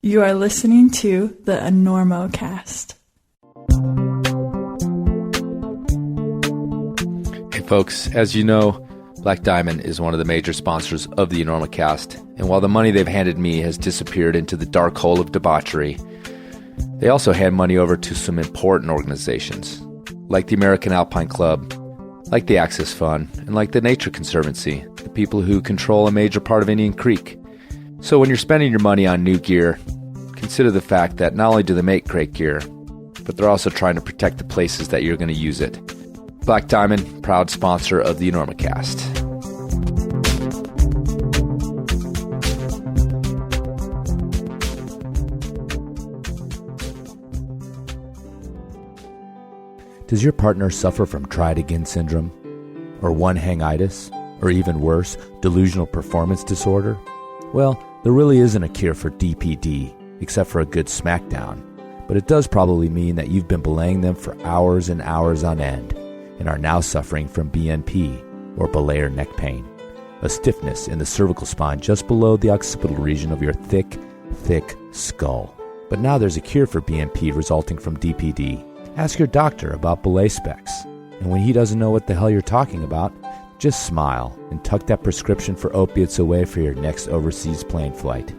You are listening to the Enormocast. Hey folks, as you know, Black Diamond is one of the major sponsors of the Enormocast, and while the money they've handed me has disappeared into the dark hole of debauchery, they also hand money over to some important organizations, like the American Alpine Club, like the Access Fund, and like the Nature Conservancy, the people who control a major part of Indian Creek. So when you're spending your money on new gear, consider the fact that not only do they make great gear, but they're also trying to protect the places that you're going to use it. Black Diamond, proud sponsor of the Enormocast. Does your partner suffer from try-it-again syndrome? Or one-hangitis? Or even worse, delusional performance disorder? Well, there really isn't a cure for DPD, except for a good smackdown. But it does probably mean that you've been belaying them for hours and hours on end, and are now suffering from BNP, or belaying neck pain, a stiffness in the cervical spine just below the occipital region of your thick skull. But now there's a cure for BNP resulting from DPD. Ask your doctor about belay specs, and when he doesn't know what the hell you're talking about, just smile and tuck that prescription for opiates away for your next overseas plane flight.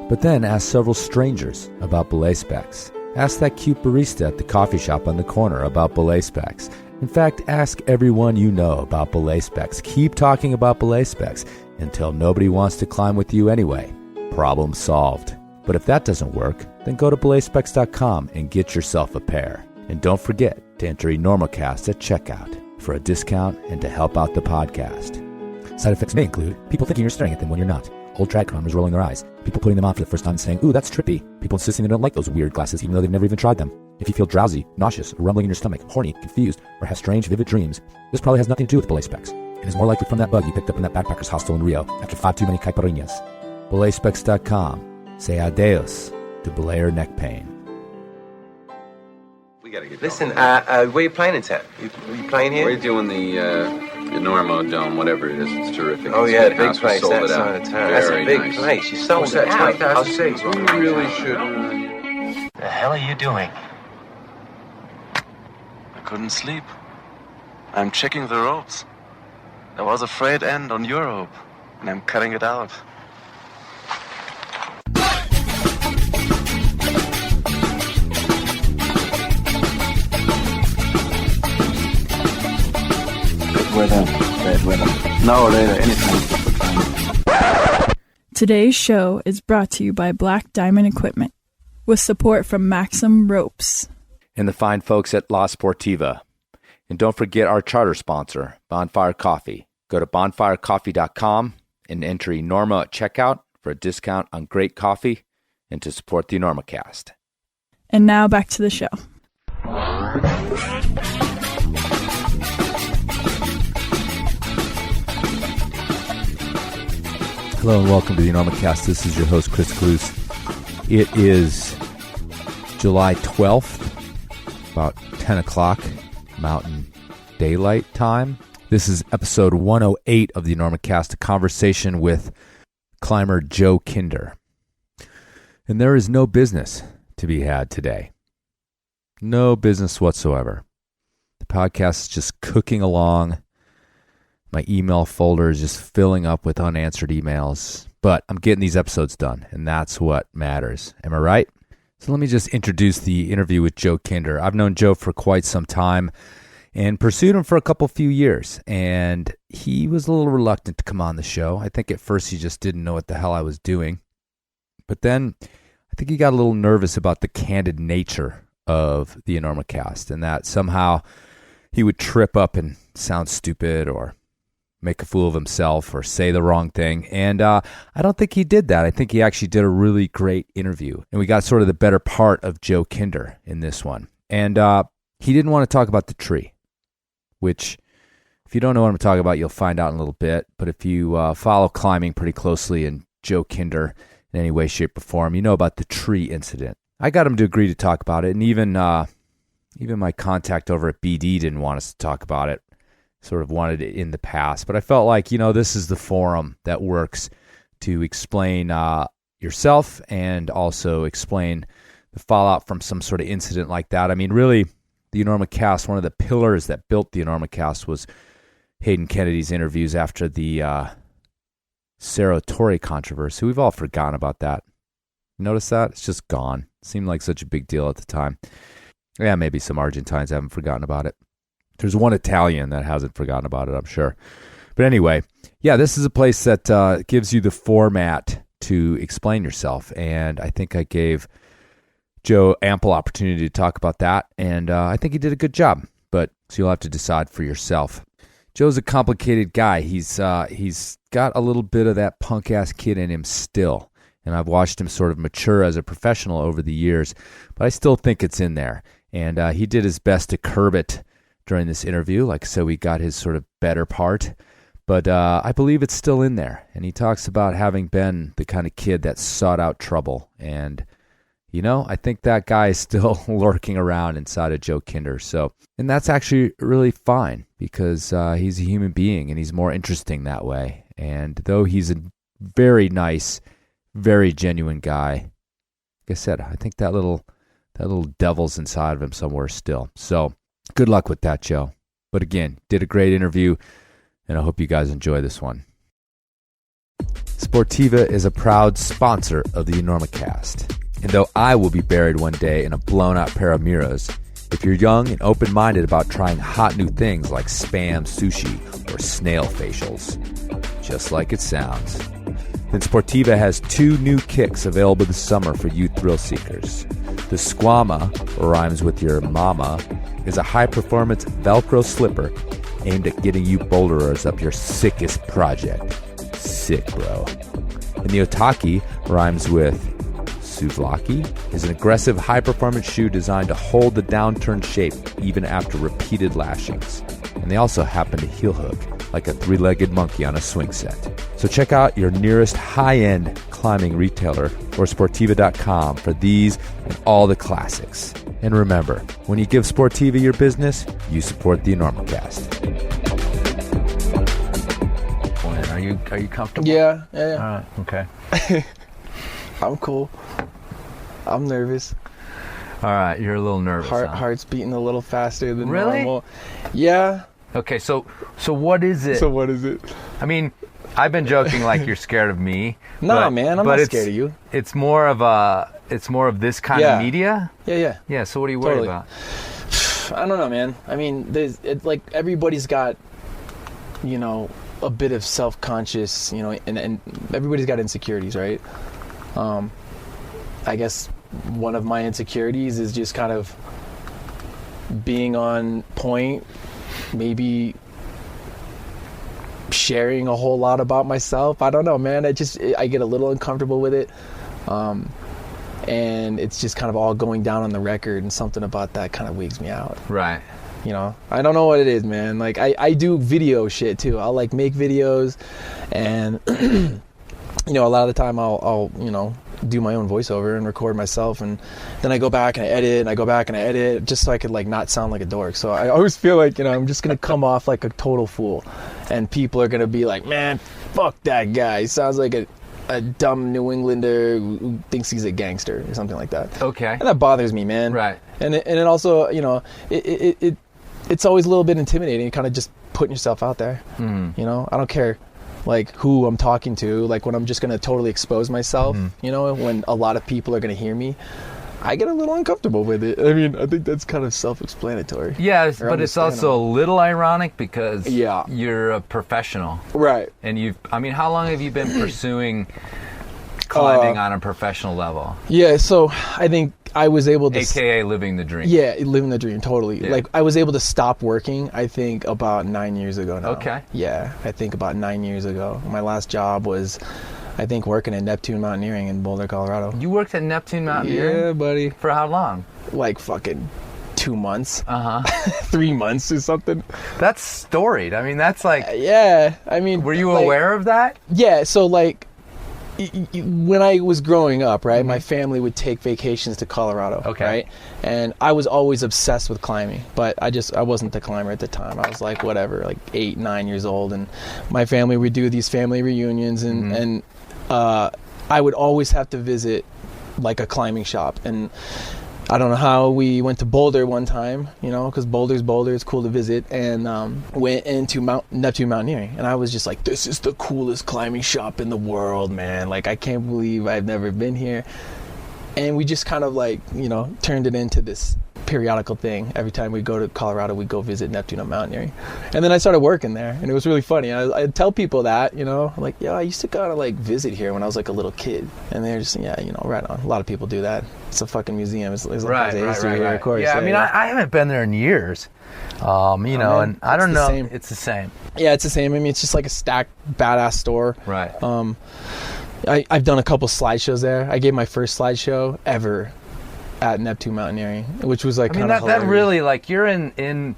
But then ask several strangers about belay specs. Ask that cute barista at the coffee shop on the corner about belay specs. In fact, ask everyone you know about belay specs. Keep talking about belay specs until nobody wants to climb with you anyway. Problem solved. But if that doesn't work, then go to belayspecs.com and get yourself a pair. And don't forget to enter Enormocast at checkout for a discount and to help out the podcast. Side effects may include people thinking you're staring at them when you're not, old drag climbers rolling their eyes, people putting them on for the first time and saying, "Ooh, that's trippy," people insisting they don't like those weird glasses even though they've never even tried them. If you feel drowsy, nauseous, rumbling in your stomach, horny, confused, or have strange, vivid dreams, this probably has nothing to do with belay specs. It is more likely from that bug you picked up in that backpacker's hostel in Rio after 5 too many caipirinhas. Belayspecs.com. Say adios to belayer neck pain. Listen, where are you playing in town? You playing here? We're doing the Enormo Dome, whatever it is. It's terrific. Oh, It's yeah, a the big house. We place, sold that it out. side of town. That's a Very big nice. place. You sold it out. 20,000 seats. We really should. The hell are you doing? I couldn't sleep. I'm checking the ropes. There was a frayed end on your rope, and I'm cutting it out. Red weather. No, later, anytime. Today's show is brought to you by Black Diamond Equipment, with support from Maxim Ropes. And the fine folks at La Sportiva. And don't forget our charter sponsor, Bonfire Coffee. Go to bonfirecoffee.com and enter Enorma at checkout for a discount on great coffee and to support the Enormocast. And now back to the show. Hello and welcome to the Enormocast. This is your host, Chris Cluse. It is July 12th, about 10 o'clock Mountain Daylight Time. This is episode 108 of the Enormocast, a conversation with climber Joe Kinder. And there is no business to be had today. No business whatsoever. The podcast is just cooking along. My email folder is just filling up with unanswered emails. But I'm getting these episodes done, and that's what matters. Am I right? So let me just introduce the interview with Joe Kinder. I've known Joe for quite some time and pursued him for a few years. And he was a little reluctant to come on the show. I think at first he just didn't know what the hell I was doing. But then I think he got a little nervous about the candid nature of the Enormocast and that somehow he would trip up and sound stupid or make a fool of himself or say the wrong thing. And I don't think he did that. I think he actually did a really great interview. And we got sort of the better part of Joe Kinder in this one. And he didn't want to talk about the tree, which if you don't know what I'm talking about, you'll find out in a little bit. But if you follow climbing pretty closely and Joe Kinder in any way, shape, or form, you know about the tree incident. I got him to agree to talk about it. And even my contact over at BD didn't want us to talk about it. Sort of wanted it in the past, but I felt like, this is the forum that works to explain, yourself and also explain the fallout from some sort of incident like that. I mean, really, the Enormocast, one of the pillars that built the Enormocast was Hayden Kennedy's interviews after the Cerro Torre controversy. We've all forgotten about that. Notice that? It's just gone. It seemed like such a big deal at the time. Yeah, maybe some Argentines haven't forgotten about it. There's one Italian that hasn't forgotten about it, I'm sure. But anyway, yeah, this is a place that gives you the format to explain yourself. And I think I gave Joe ample opportunity to talk about that. And I think he did a good job. But so you'll have to decide for yourself. Joe's a complicated guy. He's got a little bit of that punk-ass kid in him still. And I've watched him sort of mature as a professional over the years. But I still think it's in there. And he did his best to curb it during this interview. Like I said, we got his sort of better part. But I believe it's still in there. And he talks about having been the kind of kid that sought out trouble. And, you know, I think that guy is still lurking around inside of Joe Kinder. And that's actually really fine because he's a human being and he's more interesting that way. And though he's a very nice, very genuine guy, like I said, I think that little devil's inside of him somewhere still. So good luck with that, Joe. But again, did a great interview. And I hope you guys enjoy this one. Sportiva is a proud sponsor of the Enormocast. And though I will be buried one day in a blown-out pair of Miras, if you're young and open-minded about trying hot new things like Spam sushi or snail facials, just like it sounds, then Sportiva has 2 new kicks available this summer for you thrill seekers. The Squama, or rhymes with your mama, is a high-performance Velcro slipper aimed at getting you boulderers up your sickest project. Sick, bro. And the Otaki rhymes with souvlaki, is an aggressive high-performance shoe designed to hold the downturned shape even after repeated lashings. And they also happen to heel hook like a 3-legged monkey on a swing set. So check out your nearest high-end climbing retailer or Sportiva.com for these and all the classics. And remember, when you give Sportiva your business, you support the Enormocast. Are you comfortable? Yeah. All right, okay. I'm cool. I'm nervous. All right, you're a little nervous. Heart's beating a little faster than really? normal. Yeah. Okay, so what is it? I mean, I've been joking like you're scared of me. Nah, man, I'm not scared of you. It's more of this kind of media. Yeah. Yeah. So what are you worried about? I don't know, man. I mean, it's like everybody's got, you know, a bit of self-conscious, you know, and everybody's got insecurities, right? I guess one of my insecurities is just kind of being on point, maybe sharing a whole lot about myself. I don't know, man. I get a little uncomfortable with it. And it's just kind of all going down on the record, and something about that kind of wigs me out. Right. You know, I don't know what it is, man. Like, I do video shit too. I'll like make videos, and you know, a lot of the time I'll you know, do my own voiceover and record myself, and then I go back and I edit, just so I could like not sound like a dork. So I always feel like, you know, I'm just gonna come off like a total fool, and people are gonna be like, man, fuck that guy. He sounds like a dumb New Englander who thinks he's a gangster or something like that. Okay. And that bothers me, man. Right. And it also, you know, it's always a little bit intimidating, kind of just putting yourself out there. You know, I don't care like who I'm talking to, like when I'm just going to totally expose myself, you know, when a lot of people are going to hear me, I get a little uncomfortable with it. I mean, I think that's kind of self-explanatory. Yeah, but it's also a little ironic because you're a professional. Right. And how long have you been pursuing climbing on a professional level? Yeah, so I think I was able to... AKA living the dream. Yeah, living the dream, totally. Yeah. Like, I was able to stop working, I think, about 9 years ago now. Okay. Yeah, I think about 9 years ago. My last job was, I think, working at Neptune Mountaineering in Boulder, Colorado. You worked at Neptune Mountaineering? Yeah, buddy. For how long? Like, fucking 2 months. 3 months or something. That's storied. I mean, that's like... yeah, I mean... Were you aware of that? Yeah, so, like... when I was growing up, right, my family would take vacations to Colorado, right? And I was always obsessed with climbing, but I wasn't the climber at the time. I was like, whatever, like 8, 9 years old, and my family would do these family reunions, and I would always have to visit like a climbing shop. And I don't know how we went to Boulder one time, you know, because Boulder's Boulder, it's cool to visit, and went into Neptune Mountaineering, and I was just like, this is the coolest climbing shop in the world, man. Like, I can't believe I've never been here. And we just kind of like, you know, turned it into this periodical thing. Every time we go to Colorado, we go visit Neptune Mountaineering. And then I started working there, and it was really funny. I'd tell people that, you know, like, yeah, I used to kind of like visit here when I was like a little kid. And they're just, yeah, you know, right on. A lot of people do that. It's a fucking museum. It's like history here, of course. Yeah, I mean, I haven't been there in years. You know, and I don't know. It's the same. Yeah, it's the same. I mean, it's just like a stacked, badass store. Right. I've done a couple slideshows there. I gave my first slideshow ever at Neptune Mountaineering, which was like kind of hilarious. That really, like, you're in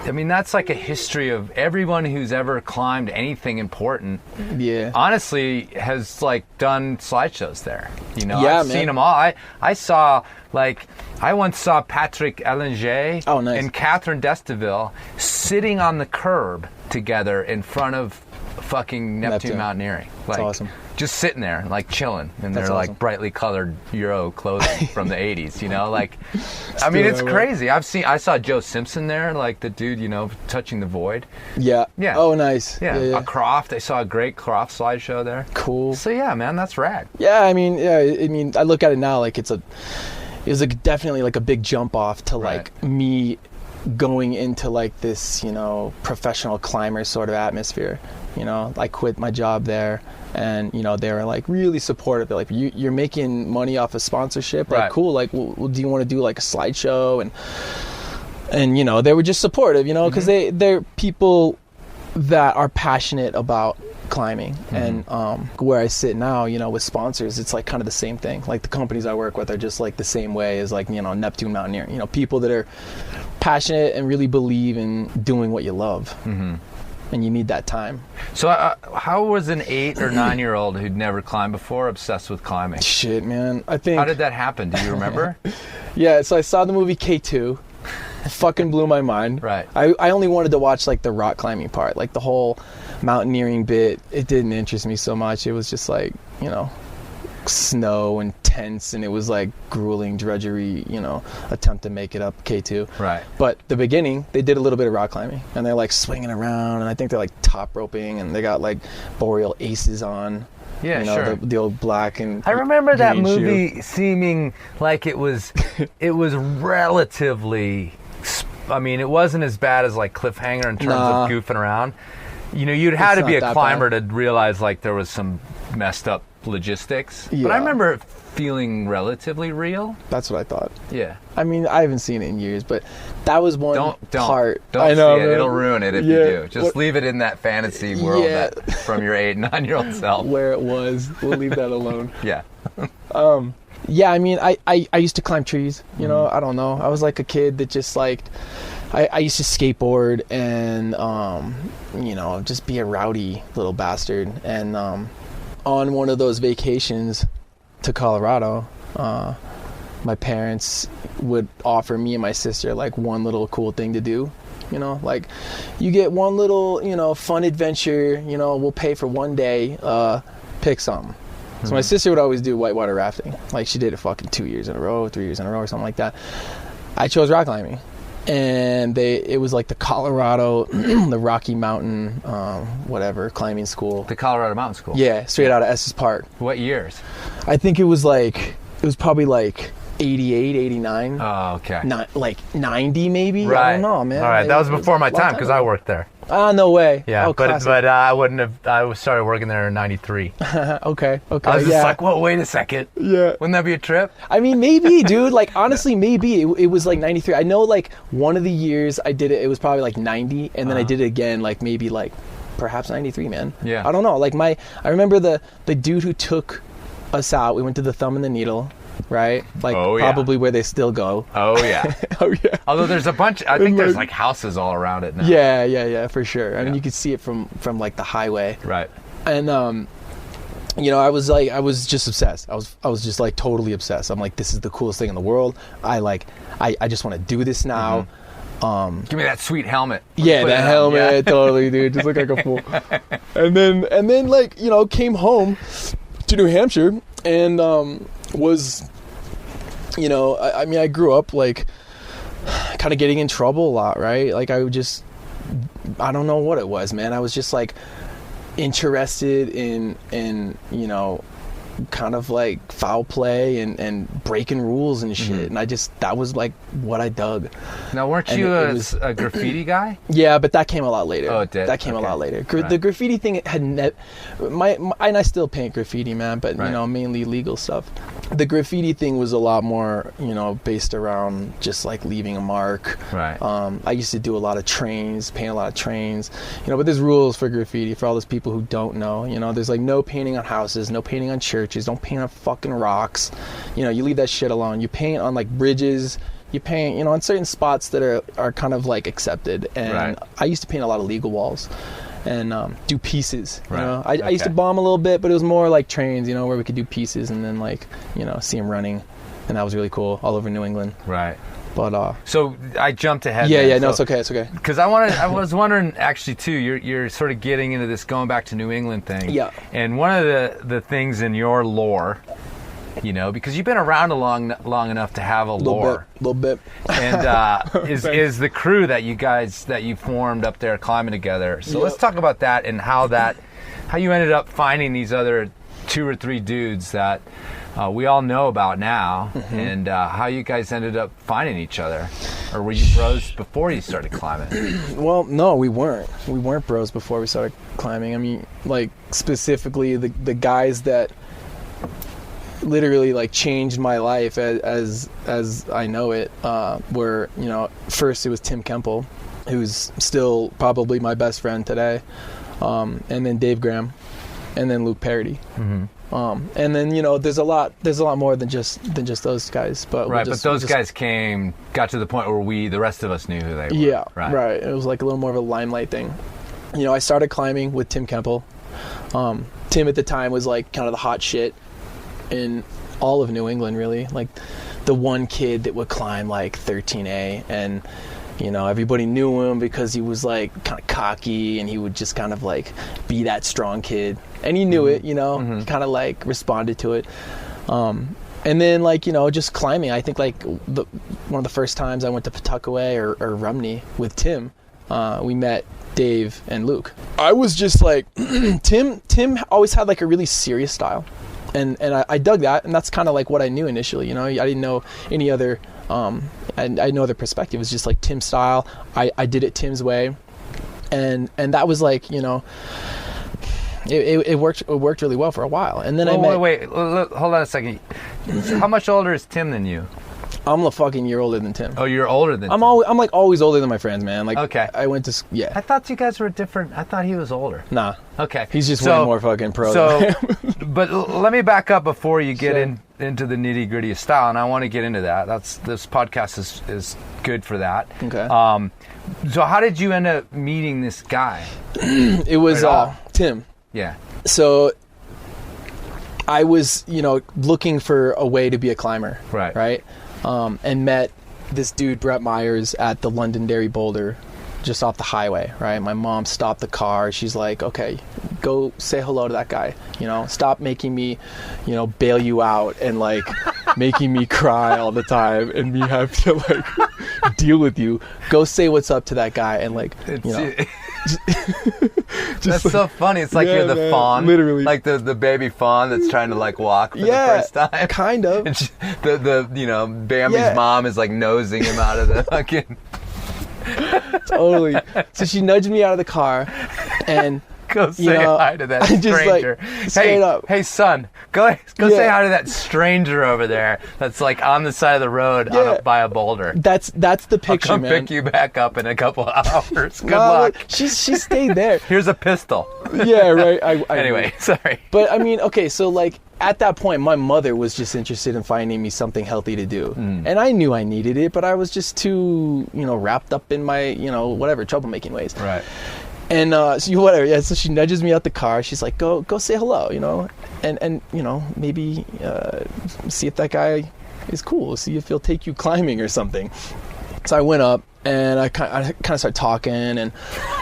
I mean, that's like a history of everyone who's ever climbed anything important. Yeah. Honestly, has like done slideshows there. You know, yeah, I've seen them all. I saw, like, I once saw Patrick Ellinger and Catherine Destiville sitting on the curb together in front of fucking Neptune Mountaineering. Like, that's awesome. Just sitting there, like, chilling in their like brightly colored Euro clothing from the 80s, you know, like, I mean, it's crazy. I saw Joe Simpson there, like the dude, you know, touching the void. Yeah. Yeah. Oh, nice. Yeah. A Croft. I saw a great Croft slideshow there. Cool. So yeah, man, that's rad. Yeah. I mean, I look at it now, like, it was like definitely like a big jump off to like me going into like this, you know, professional climber sort of atmosphere. You know, I quit my job there, and, you know, they were like really supportive. They're like, you're making money off of sponsorship, like, cool, like, well, do you want to do like a slideshow? And you know, they were just supportive, you know, because they're people that are passionate about climbing. And where I sit now, you know, with sponsors, it's like kind of the same thing. Like, the companies I work with are just like the same way as, like, you know, Neptune Mountaineering. You know, people that are passionate and really believe in doing what you love. And you need that time. So how was an 8 or 9-year-old who'd never climbed before obsessed with climbing? Shit, man. I think... How did that happen? Do you remember? Yeah, so I saw the movie K2. It fucking blew my mind. Right. I only wanted to watch, like, the rock climbing part. Like, the whole mountaineering bit, it didn't interest me so much. It was just like, you know, snow and tents, and it was like grueling drudgery, you know, attempt to make it up K2. Right. But the beginning, they did a little bit of rock climbing, and they're like swinging around, and I think they're like top roping, and they got like boreal aces on. Yeah, you know, sure. The old black and I remember that movie shoe. Seeming like it was relatively, I mean, it wasn't as bad as like Cliffhanger in terms of goofing around. You know, you'd have to be a climber to realize like there was some messed up logistics. Yeah. But I remember it feeling relatively real. That's what I thought. Yeah. I mean, I haven't seen it in years, but that was one part. Don't I know, see it. man. It'll ruin it if you do. Just leave it in that fantasy world from your 8 and 9-year-old self. Where it was. We'll leave that alone. Yeah. Yeah, I mean, I used to climb trees, you know, I don't know. I was like a kid that just liked, I used to skateboard and, you know, just be a rowdy little bastard. And on one of those vacations to Colorado, my parents would offer me and my sister like one little cool thing to do. You know, like, you get one little, you know, fun adventure, you know, we'll pay for one day, pick something. So my sister would always do whitewater rafting. Like, she did it fucking 2 years in a row, 3 years in a row, or something like that. I chose rock climbing. And it was like the Colorado, the Rocky Mountain, whatever, climbing school. The Colorado Mountain School? Yeah, straight out of Estes Park. What years? I think it was probably like 88, 89. Oh, okay. Not like 90 maybe? Right. I don't know, man. All right, that was before my time because I worked there. No way. Yeah, but I wouldn't have. I started working there in '93. Okay. I was just like, well, wait a second. Yeah. Wouldn't that be a trip? I mean, maybe, dude. Like, honestly, maybe it was like 93. I know, like, one of the years I did it, it was probably like 90, and then I did it again, like maybe like perhaps 93, man. Yeah. I don't know. Like, I remember the dude who took us out. We went to the Thumb and the Needle. Right? Like, probably where they still go. Oh, yeah. Oh, yeah. Although there's a bunch, I think there's like houses all around it now. Yeah, for sure. I mean, you could see it from like the highway. Right. And, you know, I was just obsessed. I was just like totally obsessed. I'm like, this is the coolest thing in the world. I just want to do this now. Give me that sweet helmet. Yeah, that helmet, totally, dude. Just look like a fool. And then, like, you know, came home to New Hampshire and was, you know, I mean, I grew up like kind of getting in trouble a lot, right? Like I don't know what it was, man. I was just like interested in you know, kind of like foul play and breaking rules and shit. And that was like what I dug. Now, weren't you a graffiti guy? Yeah, but that came a lot later. Oh, it did? That came a lot later. Right. The graffiti thing and I still paint graffiti, man, but right. you know, mainly legal stuff. The graffiti thing was a lot more, you know, based around just like leaving a mark. Right. I used to do a lot of trains, paint a lot of trains, you know, but there's rules for graffiti for all those people who don't know. You know, there's like no painting on houses, no painting on churches, don't paint on fucking rocks. You know, you leave that shit alone. You paint on like bridges, you paint, you know, on certain spots that are kind of like accepted. And right. I used to paint a lot of legal walls and do pieces. You right. know, I used to bomb a little bit, but it was more like trains, you know, where we could do pieces and then like, you know, see them running, and that was really cool all over New England. Right. But so I jumped ahead. Yeah, then. yeah, no, it's okay, it's okay. Because I was wondering actually too. You're sort of getting into this going back to New England thing. Yeah. And one of the things in your lore, you know, because you've been around long enough to have a lore. Little bit. And is the crew that you formed up there climbing together. So let's talk about that and how you ended up finding these other 2 or 3 dudes that we all know about now, and how you guys ended up finding each other. Or were you bros before you started climbing? Well, no, we weren't. We weren't bros before we started climbing. I mean, like, specifically the guys that literally like changed my life as I know it were, you know, first it was Tim Kemple, who's still probably my best friend today, and then Dave Graham, and then Luke Parady. And then, you know, there's a lot more than just those guys, but right. But those guys got to the point where the rest of us knew who they were. Yeah, right. It was like a little more of a limelight thing. You know, I started climbing with Tim Kemple. Tim at the time was like kind of the hot shit in all of New England, really. Like the one kid that would climb like 13A, and you know, everybody knew him because he was like kind of cocky and he would just kind of like be that strong kid, and he knew it, you know. He kind of like responded to it. And then, like, you know, just climbing, I think like one of the first times I went to Pawtuckaway or Rumney with Tim, we met Dave and Luke. I was just like Tim always had like a really serious style, and I dug that, and that's kind of like what I knew initially, you know. I didn't know any other and I know the perspective is just like Tim's style. I did it Tim's way, and that was like, you know, it worked really well for a while. And then wait, hold on a second. How much older is Tim than you? I'm a fucking year older than Tim. Oh, you're older than Tim. I'm like always older than my friends, man. Like, okay. I went to I thought you guys were different. I thought he was older. Nah. Okay. He's just way more fucking pro. So, but let me back up before you get into the nitty gritty of style, and I want to get into that. This podcast is good for that. Okay. So how did you end up meeting this guy? It was Tim. Yeah. So I was, you know, looking for a way to be a climber. Right. And met this dude, Brett Myers, at the Londonderry Boulder, just off the highway, right? My mom stopped the car. She's like, okay, go say hello to that guy. You know, stop making me, you know, bail you out and like making me cry all the time and me have to like deal with you. Go say what's up to that guy and like, you know. That's so funny. It's like you're the fawn, literally, like the baby fawn that's trying to like walk for the first time. Kind of. And the you know, Bambi's mom is like nosing him out of the fucking. Totally. So she nudged me out of the car, and go say hi to that stranger. Just like, hey son, go say hi to that stranger over there that's like on the side of the road by a boulder. That's the picture, I'll come man. pick you back up in a couple hours. Good luck. Look, she stayed there. Here's a pistol. Yeah, right. Anyway, sorry. But I mean, okay, so like at that point, my mother was just interested in finding me something healthy to do, and I knew I needed it, but I was just too, you know, wrapped up in my, you know, whatever troublemaking ways. Right. And so she nudges me out the car. She's like, go say hello, you know, and you know, maybe see if that guy is cool. See if he'll take you climbing or something. So I went up and I kind of started talking, and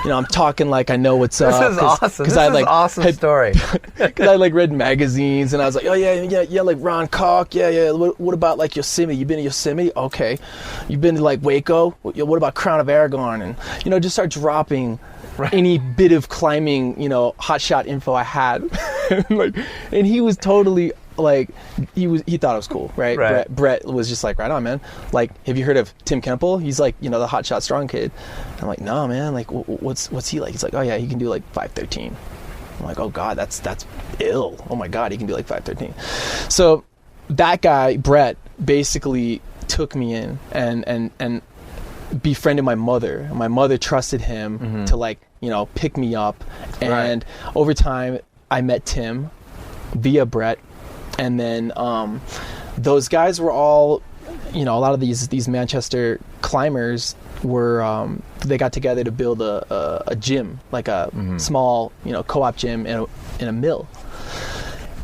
I'm talking like I know what's up. This is awesome. This is an awesome story. Because I like read magazines, and I was like, oh yeah, like Ron Koch, yeah. What about like Yosemite? You been to Yosemite? Okay. You been to like Waco? What about Crown of Aragon? And just start dropping any bit of climbing, hotshot info I had. And he was totally like, he thought it was cool, right? Brett was just like, right on, man. Like, have you heard of Tim Kemple? He's like, the hotshot strong kid. I'm like, no, man. Like, what's he like? He's like, oh yeah, he can do like 513. I'm like, oh god, that's ill. Oh my god, he can do like 513. So that guy, Brett, basically took me in and befriended my mother. My mother trusted him to like, pick me up. And over time, I met Tim via Brett. And then those guys were all, a lot of these Manchester climbers were, they got together to build a gym, like a small, co-op gym in a mill.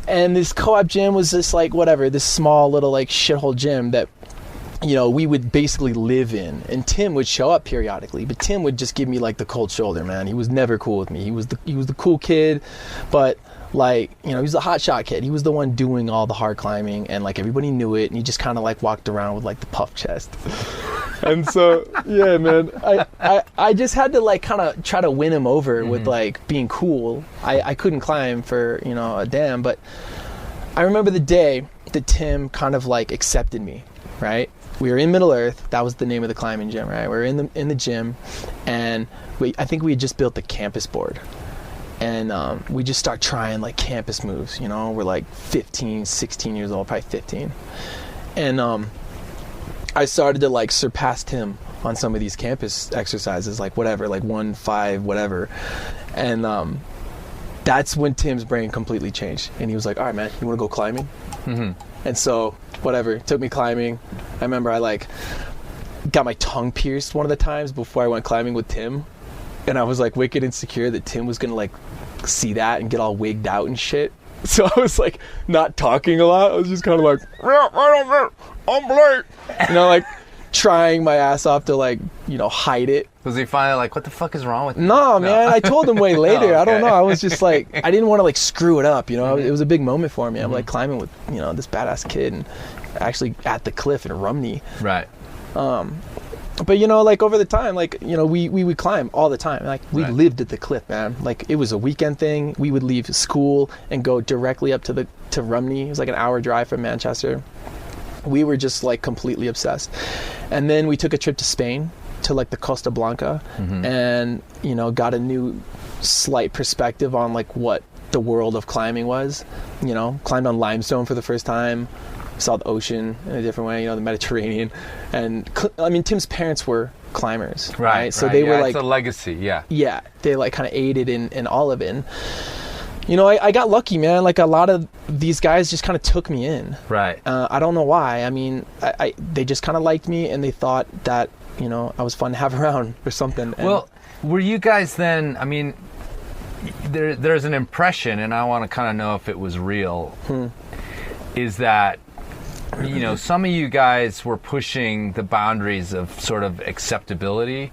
And this co-op gym was just like, this small little like shithole gym that, we would basically live in. And Tim would show up periodically, but Tim would just give me like the cold shoulder, man. He was never cool with me. He was the cool kid, but like, he was the hotshot kid. He was the one doing all the hard climbing, and like everybody knew it, and he just kind of like walked around with like the puff chest. And so, yeah, man, I just had to like kind of try to win him over with like being cool. I couldn't climb for, a damn, but I remember the day that Tim kind of like accepted me, right? We were in Middle Earth. That was the name of the climbing gym, right? We were in the gym, and I think we had just built the campus board. And we just start trying like campus moves, we're like 15, 16 years old, probably 15. And I started to like surpass him on some of these campus exercises, like whatever, like 1-5, whatever. And that's when Tim's brain completely changed. And he was like, all right, man, you want to go climbing? And so whatever, took me climbing. I remember I like got my tongue pierced one of the times before I went climbing with Tim. And I was like wicked insecure that Tim was going to like see that and get all wigged out and shit. So I was like not talking a lot. I was just kind of like, yeah, right on there, I'm Blake. Like trying my ass off to like, hide it. Was he finally like, what the fuck is wrong with you? No, man, I told him way later. Okay. I don't know. I was just like, I didn't want to like screw it up, It was a big moment for me. I'm like climbing with, this badass kid, and actually at the cliff in Rumney. Right. But like over the time, like we would climb all the time. Like we lived at the cliff, man. Like it was a weekend thing. We would leave school and go directly up to Rumney. It was like an hour drive from Manchester. We were just like completely obsessed. And then we took a trip to Spain, to like the Costa Blanca, and got a new slight perspective on like what the world of climbing was. Climbed on limestone for the first time. Saw the ocean in a different way, the Mediterranean. And I mean, Tim's parents were climbers, right? So they were like, it's a legacy, yeah, they like kind of aided in all of it. And, I got lucky, man. Like a lot of these guys just kind of took me in, right? I don't know why. I mean, they just kind of liked me, and they thought that I was fun to have around or something. And well, were you guys then? I mean, there's an impression, and I want to kind of know if it was real. Is that some of you guys were pushing the boundaries of sort of acceptability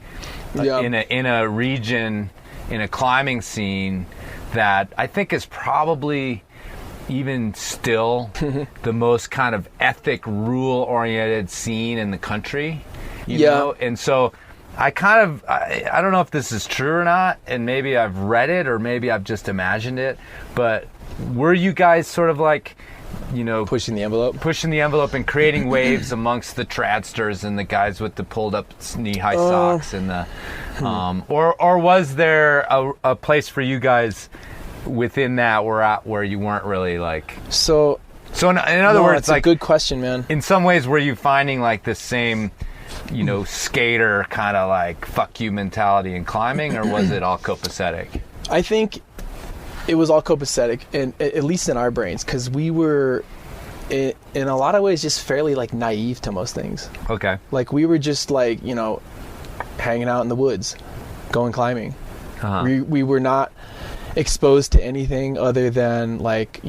in a region, in a climbing scene that I think is probably even still the most kind of ethic, rule-oriented scene in the country. You know? And so I don't know if this is true or not, and maybe I've read it or maybe I've just imagined it, but were you guys sort of like, pushing the envelope and creating waves amongst the tradsters and the guys with the pulled up knee-high socks and the or was there a place for you guys within that where you weren't really like so in other words, it's like a good question, man. In some ways, were you finding like the same skater kind of like fuck you mentality in climbing, or was it all copacetic? I think it was all copacetic, and at least in our brains, because we were in a lot of ways just fairly like naive to most things. Okay. Like we were just like hanging out in the woods, going climbing. We were not exposed to anything other than like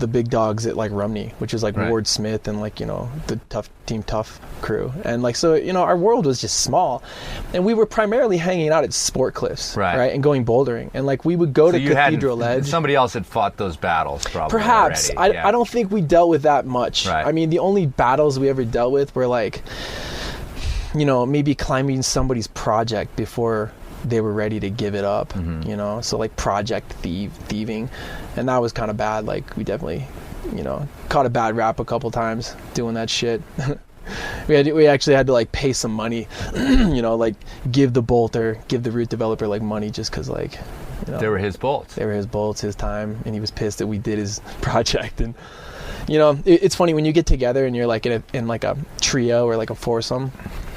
the big dogs at like Rumney, which is like Right. Ward Smith and like, you know, the Team Tough crew. And like, so, you know, our world was just small, and we were primarily hanging out at Sport Cliffs, right? And going bouldering. And like, we would go to Cathedral Edge. Somebody else had fought those battles, probably. Perhaps. Already. I don't think we dealt with that much. Right. I mean, the only battles we ever dealt with were like, you know, maybe climbing somebody's project before they were ready to give it up, you know, so like project thieving, and that was kind of bad. Like, we definitely, you know, caught a bad rap a couple times doing that shit. we actually had to like pay some money, you know, like give the root developer like money just because, like, you know, They were his bolts, his time, and he was pissed that we did his project. And you know, it's funny when you get together and you're like in like a trio or like a foursome.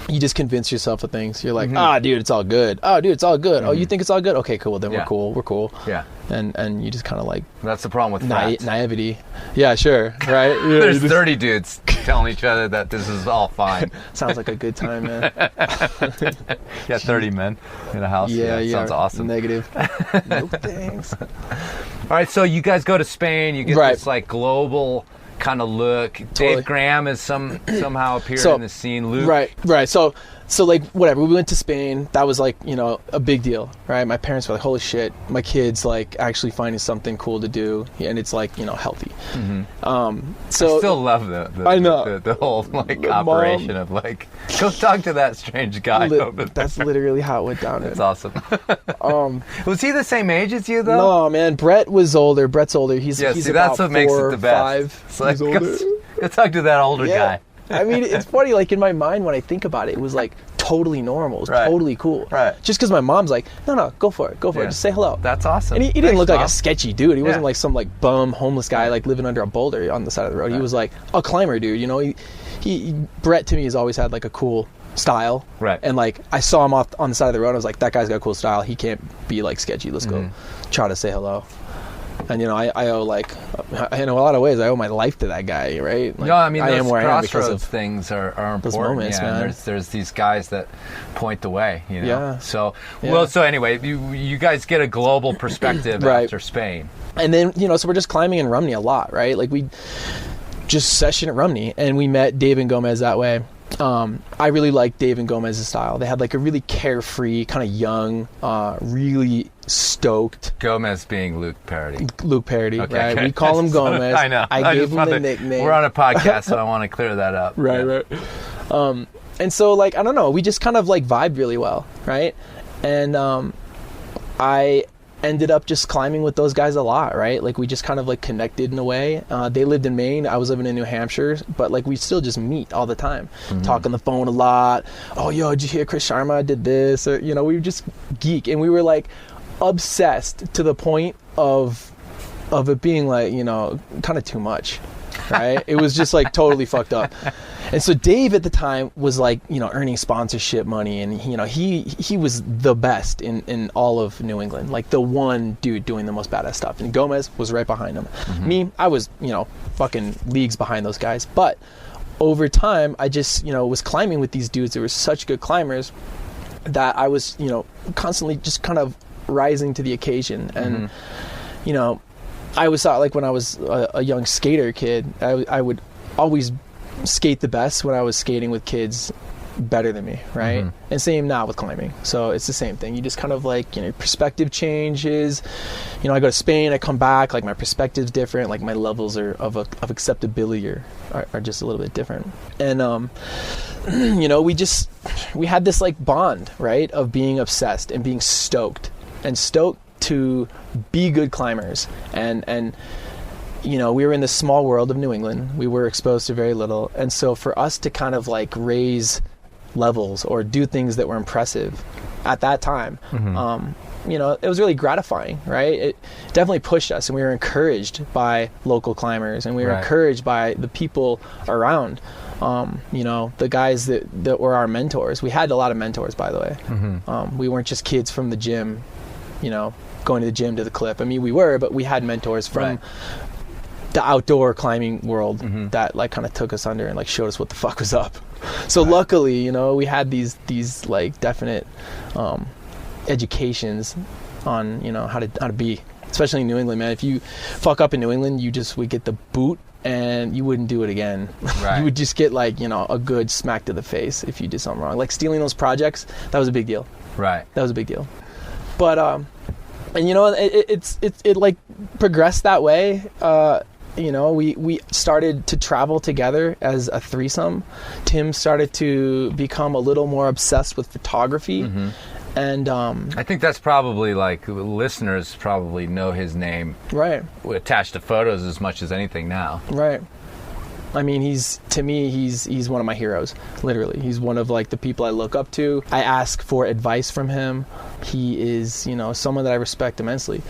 You just convince yourself of things. You're like, dude, it's all good. Oh, dude, it's all good. Oh, you think it's all good? Okay, cool. Then we're cool. Yeah. And you just kind of like... That's the problem with naivety. Yeah, sure. Right? Yeah, There's 30 dudes telling each other that this is all fine. Sounds like a good time, man. Yeah, 30 men in a house. Yeah. Sounds awesome. Negative. No thanks. All right, so you guys go to Spain. You get this like global kind of look. Totally. Dave Graham is somehow appeared in the scene. Luke. Right. So like, whatever, we went to Spain. That was like, you know, a big deal, right? My parents were like, holy shit, my kid's like actually finding something cool to do, and it's like, you know, healthy. So I still love I know the whole like operation of like, go talk to that strange guy over there. That's literally how it went down. That's awesome. Was he the same age as you though? No, man. Brett's older. He's that's about what makes it 4 the or best. 5. It's like, He's older. go talk to that older guy. I mean, it's funny, like in my mind when I think about it, it was like totally normal. It was totally cool. Right. Just because my mom's like, no, go for it. Just say hello. That's awesome. And he didn't look like a sketchy dude. He wasn't Yeah. like some like bum homeless guy like living under a boulder on the side of the road. He was like a climber dude. You know, Brett to me has always had like a cool style. Right. And like I saw him off on the side of the road. I was like, that guy's got a cool style. He can't be like sketchy. Let's go try to say hello. And you know, I owe like, in a lot of ways, I owe my life to that guy, right? Like, no, I mean, those am where I am because crossroads of things are important. those moments, man. There's these guys that point the way, you know. Yeah. So so anyway, you guys get a global perspective after Spain, and then you know, so we're just climbing in Rumney a lot, right? Like we just session at Rumney, and we met Dave and GOMEZ that way. I really liked Dave and GOMEZ's style. They had like a really carefree, kind of young, really stoked. GOMEZ being Luke Parady. Okay, right? Okay. We call him GOMEZ. I know. I gave him the nickname. We're on a podcast, so I want to clear that up. Right. And so like, I don't know, we just kind of like vibed really well, right? And I ended up just climbing with those guys a lot, right? Like we just kind of like connected in a way. They lived in Maine, I was living in New Hampshire, but like we still just meet all the time, talk on the phone a lot. Oh, yo, did you hear Chris Sharma did this? Or, you know, we would just geek, and we were like obsessed to the point of it being like, you know, kind of too much, right? It was just like totally fucked up. And so Dave at the time was like, you know, earning sponsorship money, and you know, he was the best in all of New England, like the one dude doing the most badass stuff. And GOMEZ was right behind him. Me, I was, you know, fucking leagues behind those guys. But over time, I just, you know, was climbing with these dudes that were such good climbers that I was, you know, constantly just kind of rising to the occasion. And you know, I always thought, like when I was a young skater kid, I would always skate the best when I was skating with kids better than me, right? And same now with climbing. So it's the same thing. You just kind of like, you know, perspective changes. You know, I go to Spain, I come back, like my perspective's different, like my levels of acceptability are just a little bit different. And you know, we had this like bond, right, of being obsessed and being stoked to be good climbers. And you know, we were in this small world of New England. We were exposed to very little. And so for us to kind of like raise levels or do things that were impressive at that time, you know, it was really gratifying, right? It definitely pushed us, and we were encouraged by local climbers, and we were encouraged by the people around, you know, the guys that were our mentors. We had a lot of mentors, by the way. We weren't just kids from the gym, you know, going to the gym to the cliff. I mean, we were, but we had mentors from the outdoor climbing world that like kind of took us under and like showed us what the fuck was up. So luckily, you know, we had these like definite educations on, you know, how to be. especially in New England, man. If you fuck up in New England, you just would get the boot, and you wouldn't do it again. Right. You would just get like, you know, a good smack to the face if you did something wrong. Like stealing those projects, that was a big deal. Right. That was a big deal. But and you know, it like progressed that way. You know, we started to travel together as a threesome. Tim started to become a little more obsessed with photography. Mm-hmm. And I think that's probably like listeners probably know his name, right, attached to photos as much as anything now. Right. I mean, he's one of my heroes. Literally, he's one of like the people I look up to. I ask for advice from him. He is, you know, someone that I respect immensely,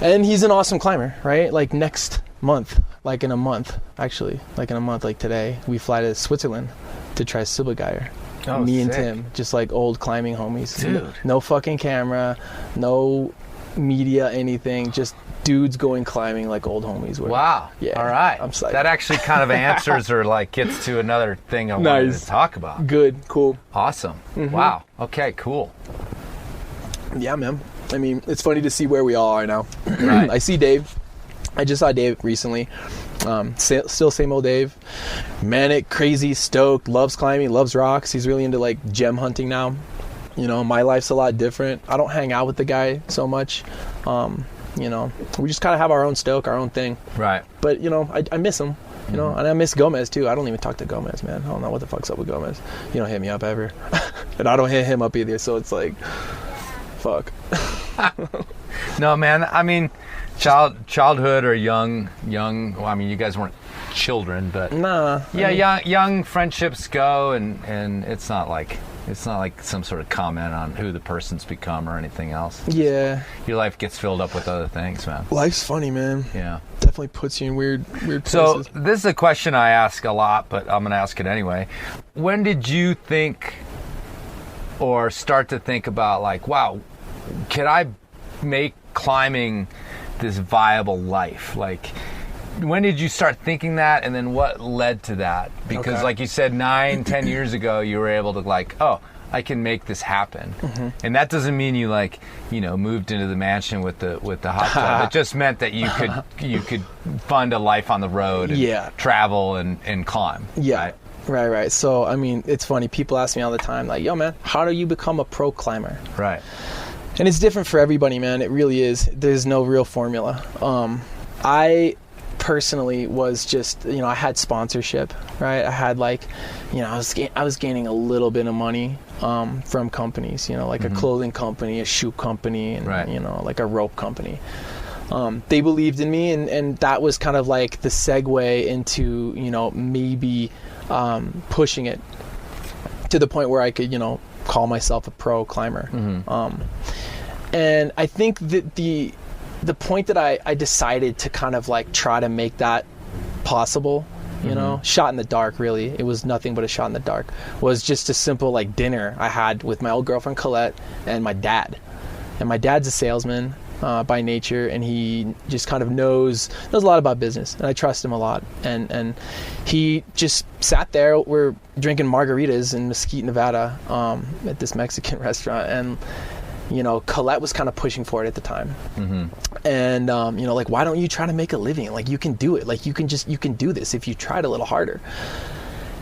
and he's an awesome climber. Right, like next month, like in a month, like today, we fly to Switzerland to try Silbergeier. Oh, me and sick. Tim, just like old climbing homies. Dude. No fucking camera, no media, anything. Just dudes going climbing like old homies. Wow. Yeah. All right. I'm psyched. That actually kind of answers or like gets to another thing I wanted to talk about. Good. Cool. Awesome. Mm-hmm. Wow. Okay. Cool. Yeah, man. I mean, it's funny to see where we all are now. Right. I see Dave. I just saw Dave recently. Still same old Dave. Manic, crazy, stoked, loves climbing, loves rocks. He's really into like gem hunting now. You know, my life's a lot different. I don't hang out with the guy so much. You know, we just kind of have our own stoke, our own thing. Right. But, you know, I miss him. You know, and I miss GOMEZ too. I don't even talk to GOMEZ, man. I don't know what the fuck's up with GOMEZ. You don't hit me up ever. And I don't hit him up either, so it's like, fuck. No, man. I mean, childhood or young. Well, I mean, you guys weren't children, but nah. Yeah, young friendships go, and it's not like some sort of comment on who the person's become or anything else. Yeah. Your life gets filled up with other things, man. Life's funny, man. Yeah. Definitely puts you in weird places. So this is a question I ask a lot, but I'm going to ask it anyway. When did you think or start to think about like, wow, could I make climbing this viable life? Like, when did you start thinking that, and then what led to that? Because like you said, 9-10 years ago, you were able to like, oh, I can make this happen. Mm-hmm. And that doesn't mean you like, you know, moved into the mansion with the hot tub. It just meant that you could fund a life on the road and travel and climb. Yeah. Right. So, I mean, it's funny. People ask me all the time, like, yo, man, how do you become a pro climber? Right. And it's different for everybody, man. It really is. There's no real formula. I personally was just, you know, I had sponsorship, right? I had like, you know, I was gaining a little bit of money from companies, you know, like a clothing company, a shoe company, and you know, like a rope company. They believed in me, and that was kind of like the segue into, you know, maybe pushing it to the point where I could, you know, call myself a pro climber. And I think that the point that I decided to kind of like try to make that possible, you know, shot in the dark, really, it was nothing but a shot in the dark, was just a simple like dinner I had with my old girlfriend Colette and my dad. And my dad's a salesman by nature, and he just kind of knows a lot about business, and I trust him a lot. And he just sat there, we're drinking margaritas in Mesquite, Nevada, at this Mexican restaurant, and you know, Colette was kind of pushing for it at the time. And, you know, like, why don't you try to make a living? Like, you can do it. Like, you can do this if you tried a little harder.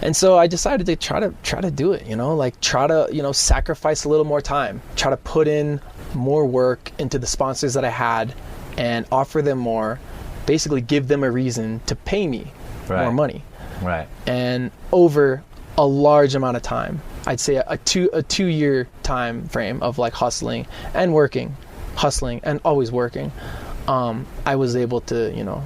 And so I decided to try to do it, you know, like try to, you know, sacrifice a little more time, try to put in more work into the sponsors that I had and offer them more, basically give them a reason to pay me more money. Right. And over a large amount of time, I'd say a 2-year time frame of like hustling and always working, I was able to, you know,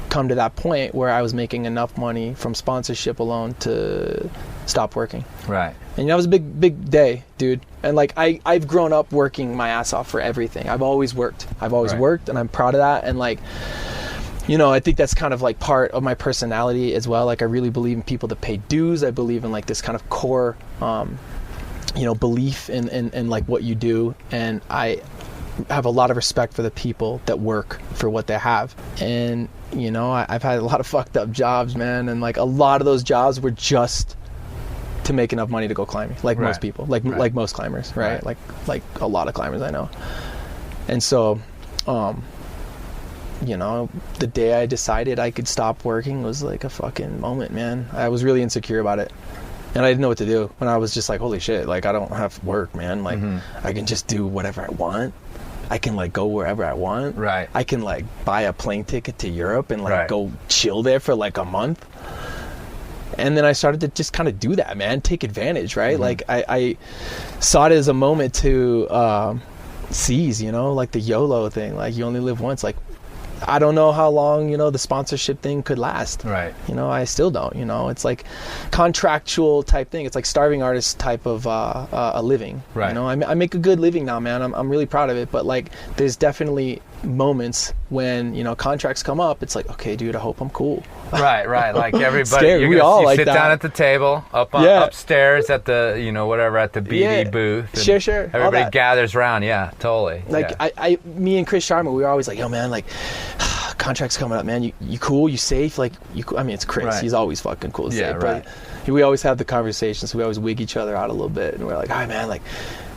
come to that point where I was making enough money from sponsorship alone to stop working. Right. And that was a big day, dude. And like I've grown up working my ass off for everything. I've always worked, and I'm proud of that. And like, you know, I think that's kind of like part of my personality as well. Like, I really believe in people that pay dues. I believe in like this kind of core, you know, belief in like what you do. And I have a lot of respect for the people that work for what they have. And, you know, I've had a lot of fucked up jobs, man. And like a lot of those jobs were just to make enough money to go climbing. Like most people, like most climbers, right? Like a lot of climbers I know. And so You know, the day I decided I could stop working was like a fucking moment, man. I was really insecure about it. And I didn't know what to do. And I was just like, holy shit, like, I don't have work, man. Like, I can just do whatever I want. I can, like, go wherever I want. Right. I can, like, buy a plane ticket to Europe and, like, go chill there for, like, a month. And then I started to just kind of do that, man. Take advantage, right? Like, I saw it as a moment to seize, you know? Like, the YOLO thing. Like, you only live once. Like, I don't know how long, you know, the sponsorship thing could last. Right. You know, I still don't, you know. It's like contractual type thing. It's like starving artist type of a living. Right. You know, I make a good living now, man. I'm really proud of it. But, like, there's definitely moments when, you know, contracts come up. It's like, okay, dude, I hope I'm cool. Right. Like everybody, scary. We all like sit that. down at the table, upstairs at the, you know, whatever, at the BD booth. And sure. Everybody gathers around. Yeah, totally. Like, me and Chris Sharma, we were always like, yo, man, like, contract's coming up, man. You cool? You safe? Like, I mean, it's Chris. Right. He's always fucking cool. But we always have the conversations. We always wig each other out a little bit, and we're like, all right, man, like.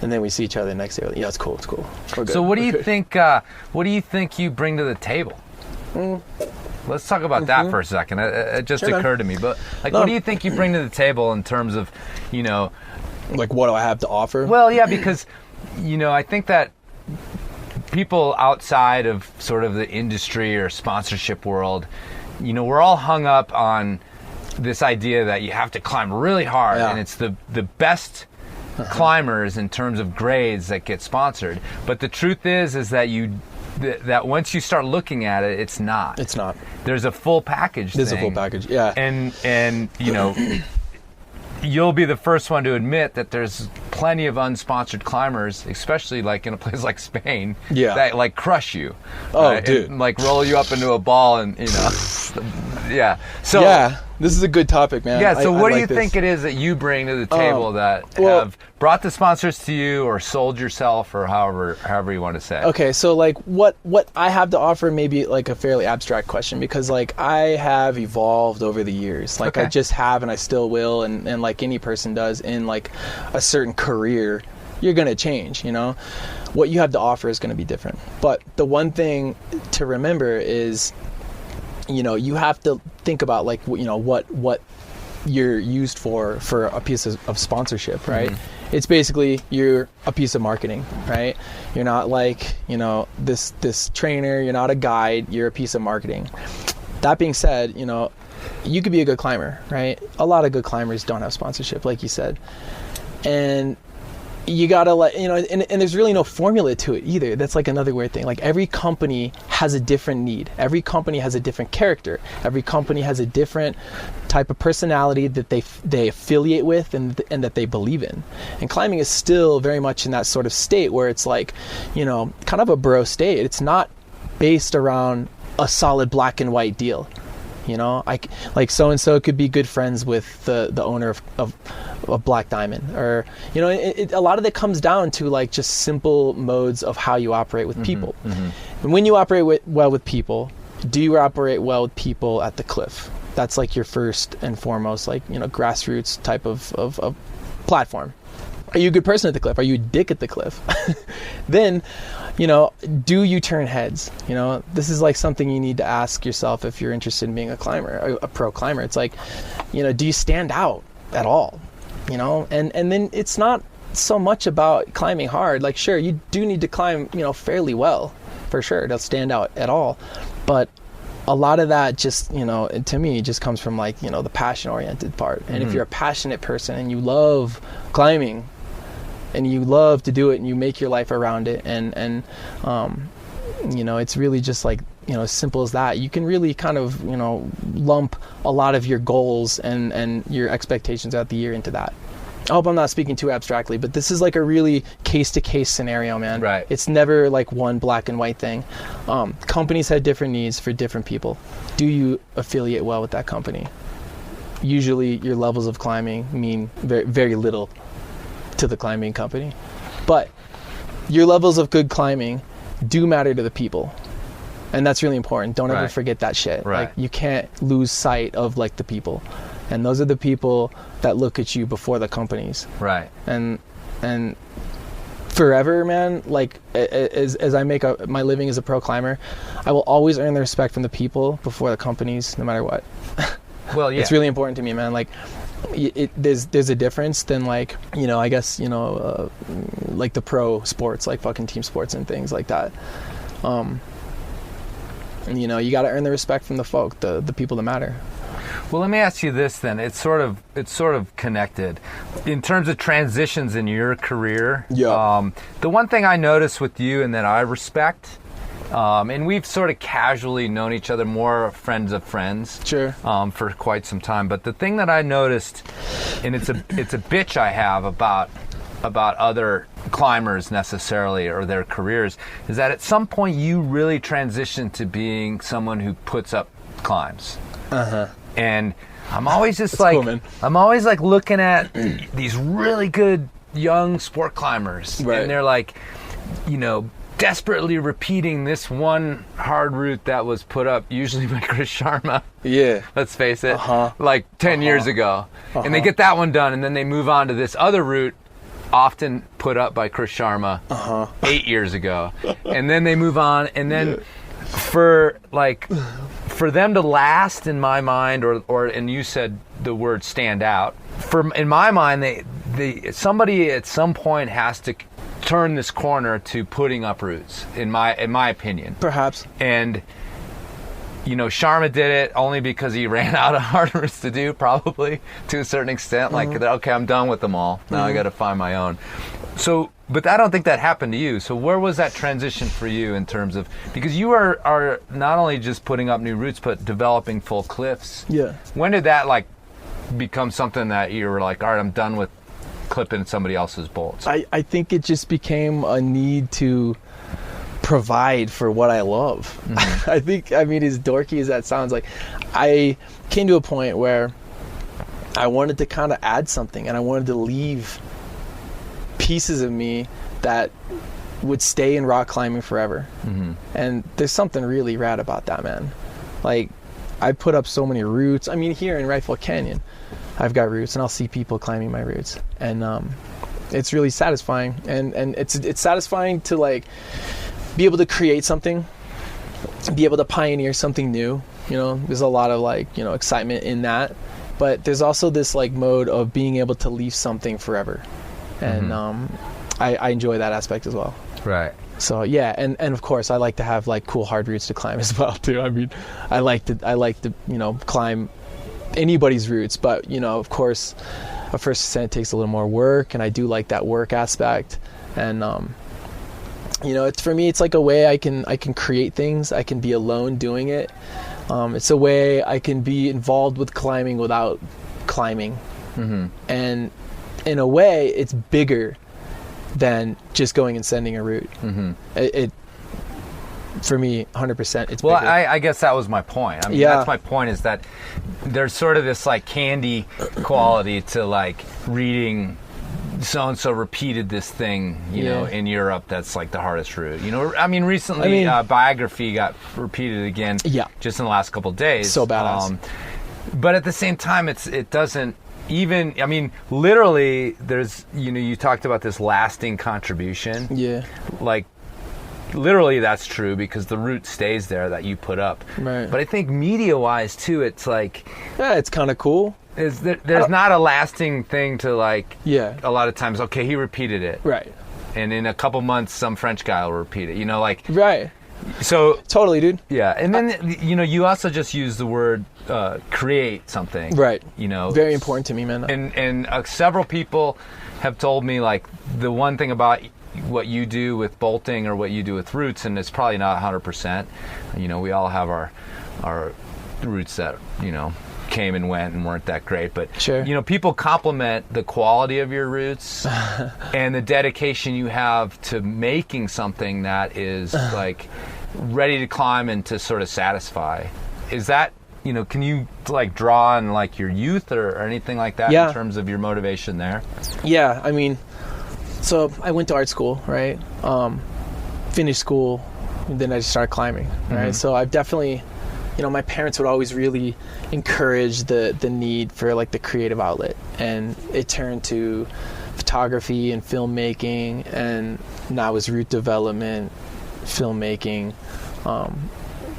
And then we see each other the next day. We're like, yeah, it's cool. We're good. So what do you think? What do you think you bring to the table? Let's talk about that for a second. It just occurred to me. But, like, what do you think you bring to the table in terms of, you know, like, what do I have to offer? Well, yeah, because, you know, I think that people outside of sort of the industry or sponsorship world, you know, we're all hung up on this idea that you have to climb really hard, and it's the best climbers in terms of grades that get sponsored. But the truth is that that once you start looking at it, it's not. There's a full package. There's a full package, yeah. And you know, you'll be the first one to admit that there's plenty of unsponsored climbers, especially like in a place like Spain, that like crush you. Dude. And, like, roll you up into a ball and, you know. So this is a good topic, man. Yeah, so what do you think it is that you bring to the table that have brought the sponsors to you, or sold yourself, or however you want to say? Okay, so, like, what I have to offer may be like a fairly abstract question, because, like, I have evolved over the years. Like, I just have, and I still will, and like any person does in, like, a certain career, you're going to change, you know? What you have to offer is going to be different. But the one thing to remember is, you know, you have to think about, like, you know, what you're used for a piece of sponsorship, right? It's basically, you're a piece of marketing, right? You're not like, you know, this trainer, you're not a guide, you're a piece of marketing. That being said, you know, you could be a good climber, right? A lot of good climbers don't have sponsorship, like you said. And you gotta, like, you know, and there's really no formula to it either. That's like another weird thing. Like, every company has a different need. Every company has a different character. Every company has a different type of personality that they affiliate with and that they believe in. And climbing is still very much in that sort of state where it's like, you know, kind of a bro state. It's not based around a solid black and white deal. You know, like so and so could be good friends with the owner of Black Diamond, or, you know, a lot of it comes down to, like, just simple modes of how you operate with people. And when you operate well with people, do you operate well with people at the cliff? That's like your first and foremost, like, you know, grassroots type of platform. Are you a good person at the cliff? Are you a dick at the cliff? Then, you know, do you turn heads? You know, this is like something you need to ask yourself if you're interested in being a climber, a pro climber. It's like, you know, do you stand out at all? You know, and then it's not so much about climbing hard. Like, sure, you do need to climb, you know, fairly well, for sure, to stand out at all. But a lot of that just, you know, to me, just comes from, like, you know, the passion-oriented part. And if you're a passionate person and you love climbing, and you love to do it, and you make your life around it, and you know, it's really just like, you know, as simple as that. You can really kind of, you know, lump a lot of your goals and your expectations throughout the year into that. I hope I'm not speaking too abstractly, but this is like a really case-to-case scenario, man. Right. It's never like one black and white thing. Companies have different needs for different people. Do you affiliate well with that company? Usually your levels of climbing mean very, very little to the climbing company, but your levels of good climbing do matter to the people, and that's really important. Don't ever forget that shit. Like, you can't lose sight of, like, the people, and those are the people that look at you before the companies. Right. And forever, man, like as I make my living as a pro climber, I will always earn the respect from the people before the companies, no matter what. Well, yeah. It's really important to me, man. Like, there's a difference than, like, you know, I guess, you know, like the pro sports, like fucking team sports and things like that. And, you know, you got to earn the respect from the folk, the people that matter. Well, let me ask you this then. It's sort of connected in terms of transitions in your career. Yeah. The one thing I notice with you and that I respect, and we've sort of casually known each other, more friends of friends, sure, for quite some time. But the thing that I noticed, and it's a bitch I have about other climbers necessarily or their careers, is that at some point you really transition to being someone who puts up climbs. Uh-huh. And I'm always just like, cool, I'm always like looking at these really good young sport climbers, right, and they're like, you know, desperately repeating this one hard route that was put up usually by Chris Sharma. Yeah. Let's face it. Like 10 years ago. And they get that one done, and then they move on to this other route often put up by Chris Sharma 8 years ago. And then they move on, and then for them to last, in my mind, or and you said the word stand out, in my mind, somebody at some point has to turn this corner to putting up routes, in my opinion. Perhaps. And, you know, Sharma did it only because he ran out of hard routes to do, probably, to a certain extent. Like, okay, I'm done with them all. Now I got to find my own. So, but I don't think that happened to you. So where was that transition for you in terms of, because you are not only just putting up new routes, but developing full cliffs. Yeah. When did that, like, become something that you were like, all right, I'm done with clipping somebody else's bolts? I think it just became a need to provide for what I love. Mm-hmm. I mean, as dorky as that sounds, like, I came to a point where I wanted to kind of add something, and I wanted to leave pieces of me that would stay in rock climbing forever. Mm-hmm. And there's something really rad about that, man. Like, I put up so many routes. I mean, here in Rifle Canyon, I've got routes, and I'll see people climbing my routes, and it's really satisfying. And it's satisfying to, like, be able to create something, be able to pioneer something new. You know, there's a lot of, like, you know, excitement in that, but there's also this, like, mode of being able to leave something forever, and I enjoy that aspect as well. Right. So yeah, and of course I like to have, like, cool hard routes to climb as well too. I mean, I like to you know, climb anybody's routes, but, you know, of course a first ascent takes a little more work, and I do like that work aspect. And you know, it's, for me, it's like a way I can create things. I can be alone doing it. It's a way I can be involved with climbing without climbing. Mm-hmm. And in a way, it's bigger than just going and sending a route. Mm-hmm. It for me, 100%, it's well, bigger. I guess that was my point. I mean, that's my point, is that there's sort of this, like, candy quality to, like, reading so-and-so repeated this thing, you know, in Europe, that's, like, the hardest route. You know, I mean, recently, Biography got repeated again just in the last couple of days. So badass. But at the same time, it doesn't even, I mean, literally, there's, you know, you talked about this lasting contribution. Yeah. Like, literally that's true, because the route stays there that you put up. Right. But I think media-wise, too, it's like... Yeah, it's kind of cool. There's not a lasting thing to, like... Yeah. A lot of times, okay, he repeated it. Right. And in a couple months, some French guy will repeat it. You know, like... Right. So... Totally, dude. Yeah. And then, you know, you also just use the word create something. Right. You know... Very important to me, man. And several people have told me, like, the one thing about... what you do with bolting or what you do with routes, and it's probably not 100%. You know, we all have our routes that, you know, came and went and weren't that great, but sure, you know, people compliment the quality of your routes and the dedication you have to making something that is like ready to climb and to sort of satisfy. Is that, you know, can you, like, draw on, like, your youth or anything like that in terms of your motivation there? Yeah, I mean, so I went to art school, right? Finished school, and then I just started climbing, right? Mm-hmm. So I've definitely my parents would always really encourage the need for like the creative outlet, and it turned to photography and filmmaking, and now is route development, filmmaking.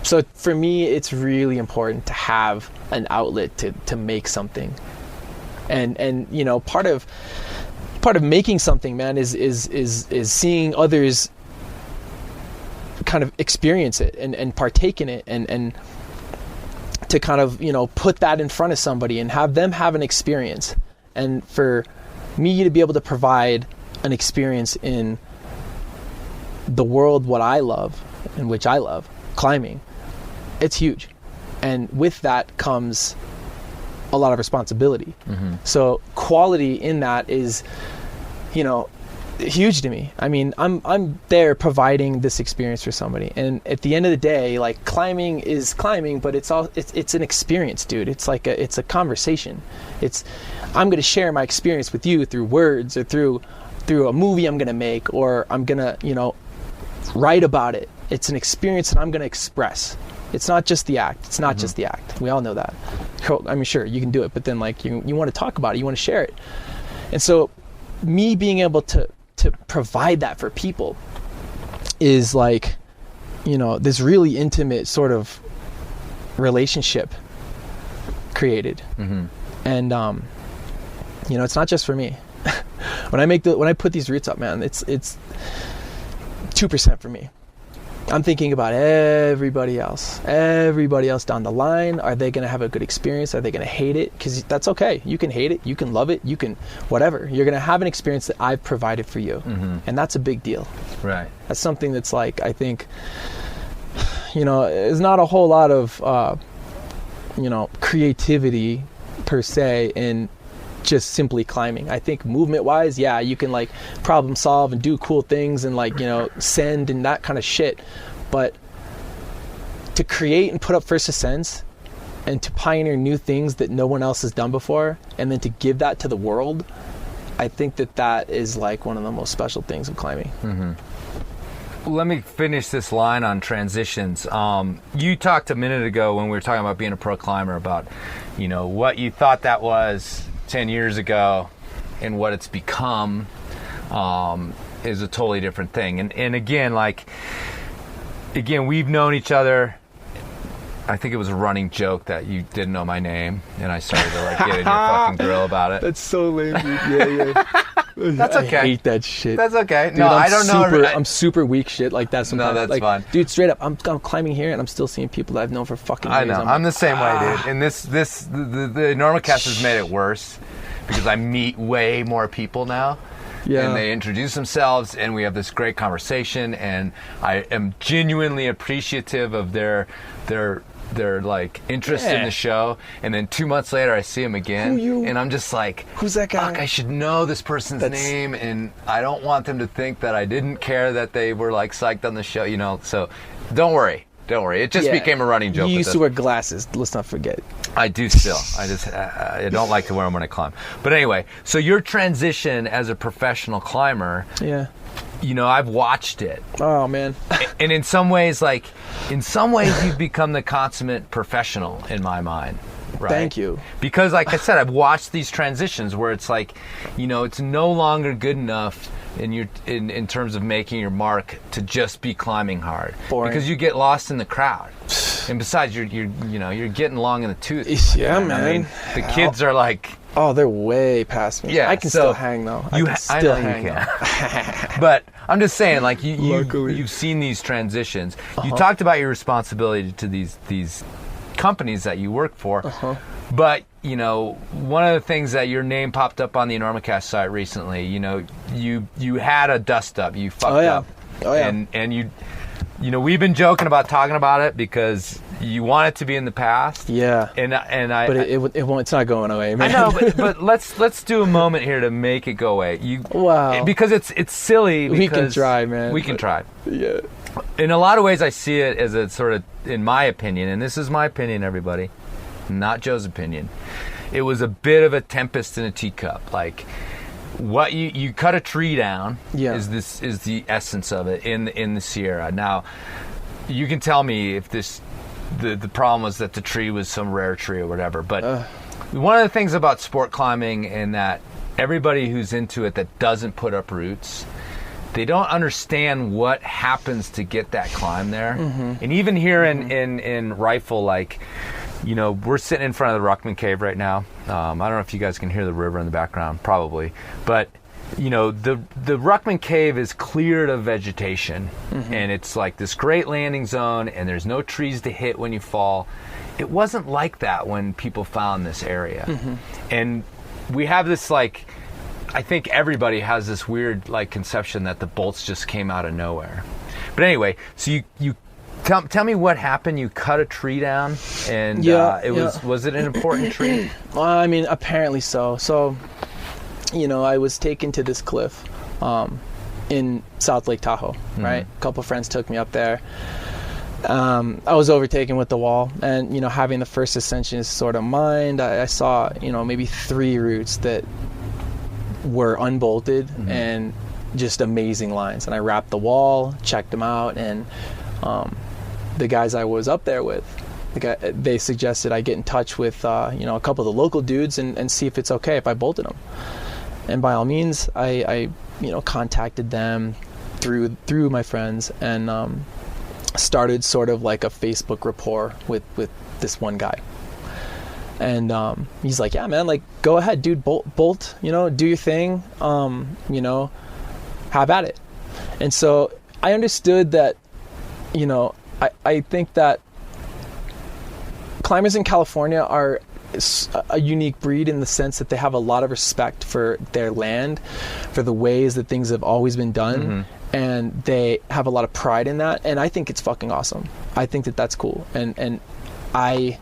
So for me, it's really important to have an outlet to make something, and part of making something, man, is seeing others kind of experience it and partake in it, and to kind of put that in front of somebody and have them have an experience, and for me to be able to provide an experience in the world what I love, and which I love, climbing, it's huge. And with that comes a lot of responsibility. Mm-hmm. So quality in that is huge to me. I mean, I'm there providing this experience for somebody, and at the end of the day, like, climbing is climbing, but it's an experience, dude. It's like it's a conversation. I'm going to share my experience with you through words, or through a movie I'm going to make, or I'm going to write about it. It's an experience that I'm going to express. It's not just the act. It's not just the act. We all know that. I mean, sure, you can do it, but then like you want to talk about it, you want to share it. And so me being able to provide that for people is like, this really intimate sort of relationship created. Mm-hmm. And it's not just for me. when I put these routes up, man, it's 2% for me. I'm thinking about everybody else down the line. Are they going to have a good experience? Are they going to hate it? Because that's okay. You can hate it. You can love it. You can whatever. You're going to have an experience that I've provided for you. Mm-hmm. And that's a big deal. Right. That's something that's like, I think, there's not a whole lot of, creativity per se in just simply climbing. I think movement wise, yeah, you can like problem solve and do cool things and like, send and that kind of shit. But to create and put up first ascents and to pioneer new things that no one else has done before, and then to give that to the world, I think that is like one of the most special things of climbing. Mm-hmm. Let me finish this line on transitions. You talked a minute ago when we were talking about being a pro climber about, what you thought that was 10 years ago and what it's become is a totally different thing. And again, we've known each other. I think it was a running joke that you didn't know my name, and I started to like get in your fucking grill about it. That's so lame, dude. Yeah. That's okay. I hate that shit. That's okay. Dude, no, I don't know. I'm super weak shit like that sometimes. No, that's fine. Dude, straight up, I'm climbing here and I'm still seeing people that I've known for fucking years. I know. I'm the same way, dude. And the Enormocast has made it worse because I meet way more people now. Yeah. And they introduce themselves and we have this great conversation, and I am genuinely appreciative of their like interest in the show, and then 2 months later I see him again, and I'm just like, who's that guy? Fuck, I should know this person's name, and I don't want them to think that I didn't care that they were like psyched on the show, so don't worry, it just became a running joke. You used to wear glasses, let's not forget. I do still. I don't like to wear them when I climb, but anyway, so your transition as a professional climber, I've watched it. Oh, man. And in some ways you've become the consummate professional in my mind. Right? Thank you. Because like I said, I've watched these transitions where it's like, it's no longer good enough in terms of making your mark to just be climbing hard. Boring. Because you get lost in the crowd. And besides, you're getting long in the tooth. Yeah, man. I mean, the kids are like... Oh, they're way past me. Yeah, I can still hang though. I know you can. But I'm just saying, like you've seen these transitions. Uh-huh. You talked about your responsibility to these companies that you work for. Uh-huh. But one of the things that your name popped up on the Enormocast site recently. You had a dust up. You fucked up. Oh yeah. And you. We've been joking about talking about it because you want it to be in the past. Yeah. But it won't. It's not going away, man. I know, but let's do a moment here to make it go away. Wow. Because it's silly. We can try, man. We can try. Yeah. In a lot of ways, I see it as a sort of, in my opinion, and this is my opinion, everybody, not Joe's opinion. It was a bit of a tempest in a teacup, like. What you cut a tree down is the essence of it in the Sierra. Now, you can tell me if this the problem was that the tree was some rare tree or whatever. But one of the things about sport climbing, and that everybody who's into it that doesn't put up roots, they don't understand what happens to get that climb there. And even here in Rifle, like, you know, we're sitting in front of the Ruckman Cave right now. I don't know if you guys can hear the river in the background, probably. But, you know, the Ruckman Cave is cleared of vegetation. And it's like this great landing zone, and there's no trees to hit when you fall. It wasn't like that when people found this area. And we have this, like, I think everybody has this weird, like, conception that the bolts just came out of nowhere. But anyway, so you tell me what happened. You cut a tree down, and was it an important tree? I mean, apparently so. So, you know, I was taken to this cliff in South Lake Tahoe, right? A couple friends took me up there. I was overtaken with the wall, and, you know, having the first ascension is sort of mind. I saw, you know, maybe 3 roots that were unbolted and just amazing lines. And I wrapped the wall, checked them out, and the guys I was up there with, they suggested I get in touch with you know, a couple of the local dudes and see if it's okay if I bolted them. And by all means, I you know, contacted them through my friends, and started sort of like a Facebook rapport with this one guy. And he's like, yeah, man, like, go ahead, dude, bolt, you know, do your thing, you know, have at it. And so I understood that, you know, I think that climbers in California are a unique breed in the sense that they have a lot of respect for their land, for the ways that things have always been done. And they have a lot of pride in that. And I think it's fucking awesome. I think that that's cool. And I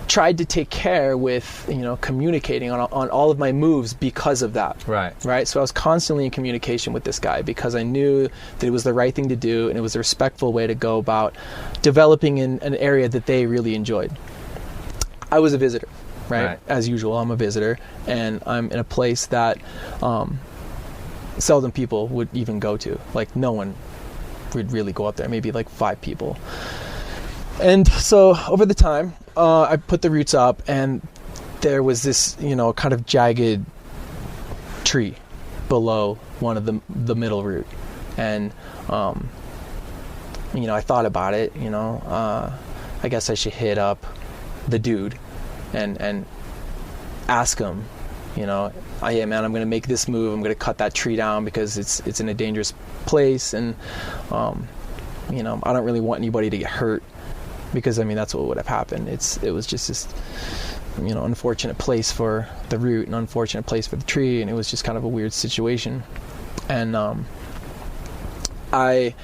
tried to take care with, you know, communicating on all of my moves because of that. Right. So I was constantly in communication with this guy because I knew that it was the right thing to do, and it was a respectful way to go about developing in an area that they really enjoyed. I was a visitor, right? As usual, I'm a visitor, and I'm in a place that seldom people would even go to. Like, no one would really go up there, maybe like 5 people. And so over the time, I put the roots up, and there was this, you know, kind of jagged tree below one of the middle root. And, you know, I thought about it, you know, I guess I should hit up the dude and ask him, you know, yeah, man, I'm going to make this move. I'm going to cut that tree down because it's in a dangerous place. And, you know, I don't really want anybody to get hurt, because, I mean, that's what would have happened. It was just this, you know, unfortunate place for the root, an unfortunate place for the tree, and it was just kind of a weird situation. And I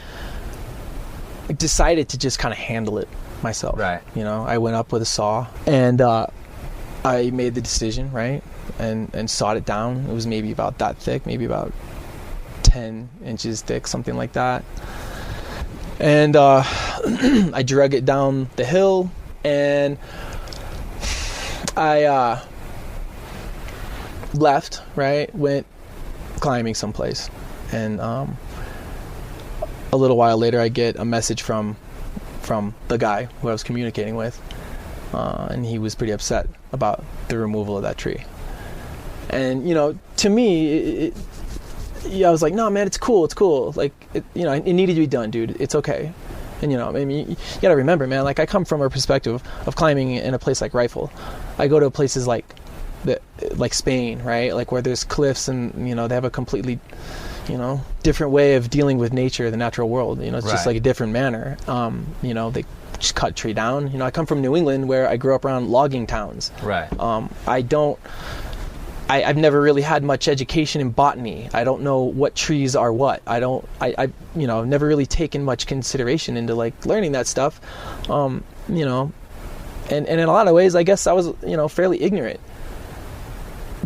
decided to just kind of handle it myself. You know, I went up with a saw, and I made the decision, right, and sawed it down. It was maybe about that thick, maybe about 10 inches thick, something like that. And I drug it down the hill, and I left, right, went climbing someplace. And a little while later, I get a message from the guy who I was communicating with, and he was pretty upset about the removal of that tree. And, you know, to me, I was like, no, man, it's cool. Like, you know, it needed to be done, dude. It's okay. And, you know, I mean, you got to remember, man, like, I come from a perspective of climbing in a place like Rifle. I go to places like Spain, right? Like, where there's cliffs, and, you know, they have a completely, you know, different way of dealing with nature, the natural world. You know, it's just like a different manner. You know, they just cut a tree down. You know, I come from New England, where I grew up around logging towns. I've never really had much education in botany. I don't know what trees are what. I you know, never really taken much consideration into, like, learning that stuff. You know, and in a lot of ways, I guess I was, you know, fairly ignorant.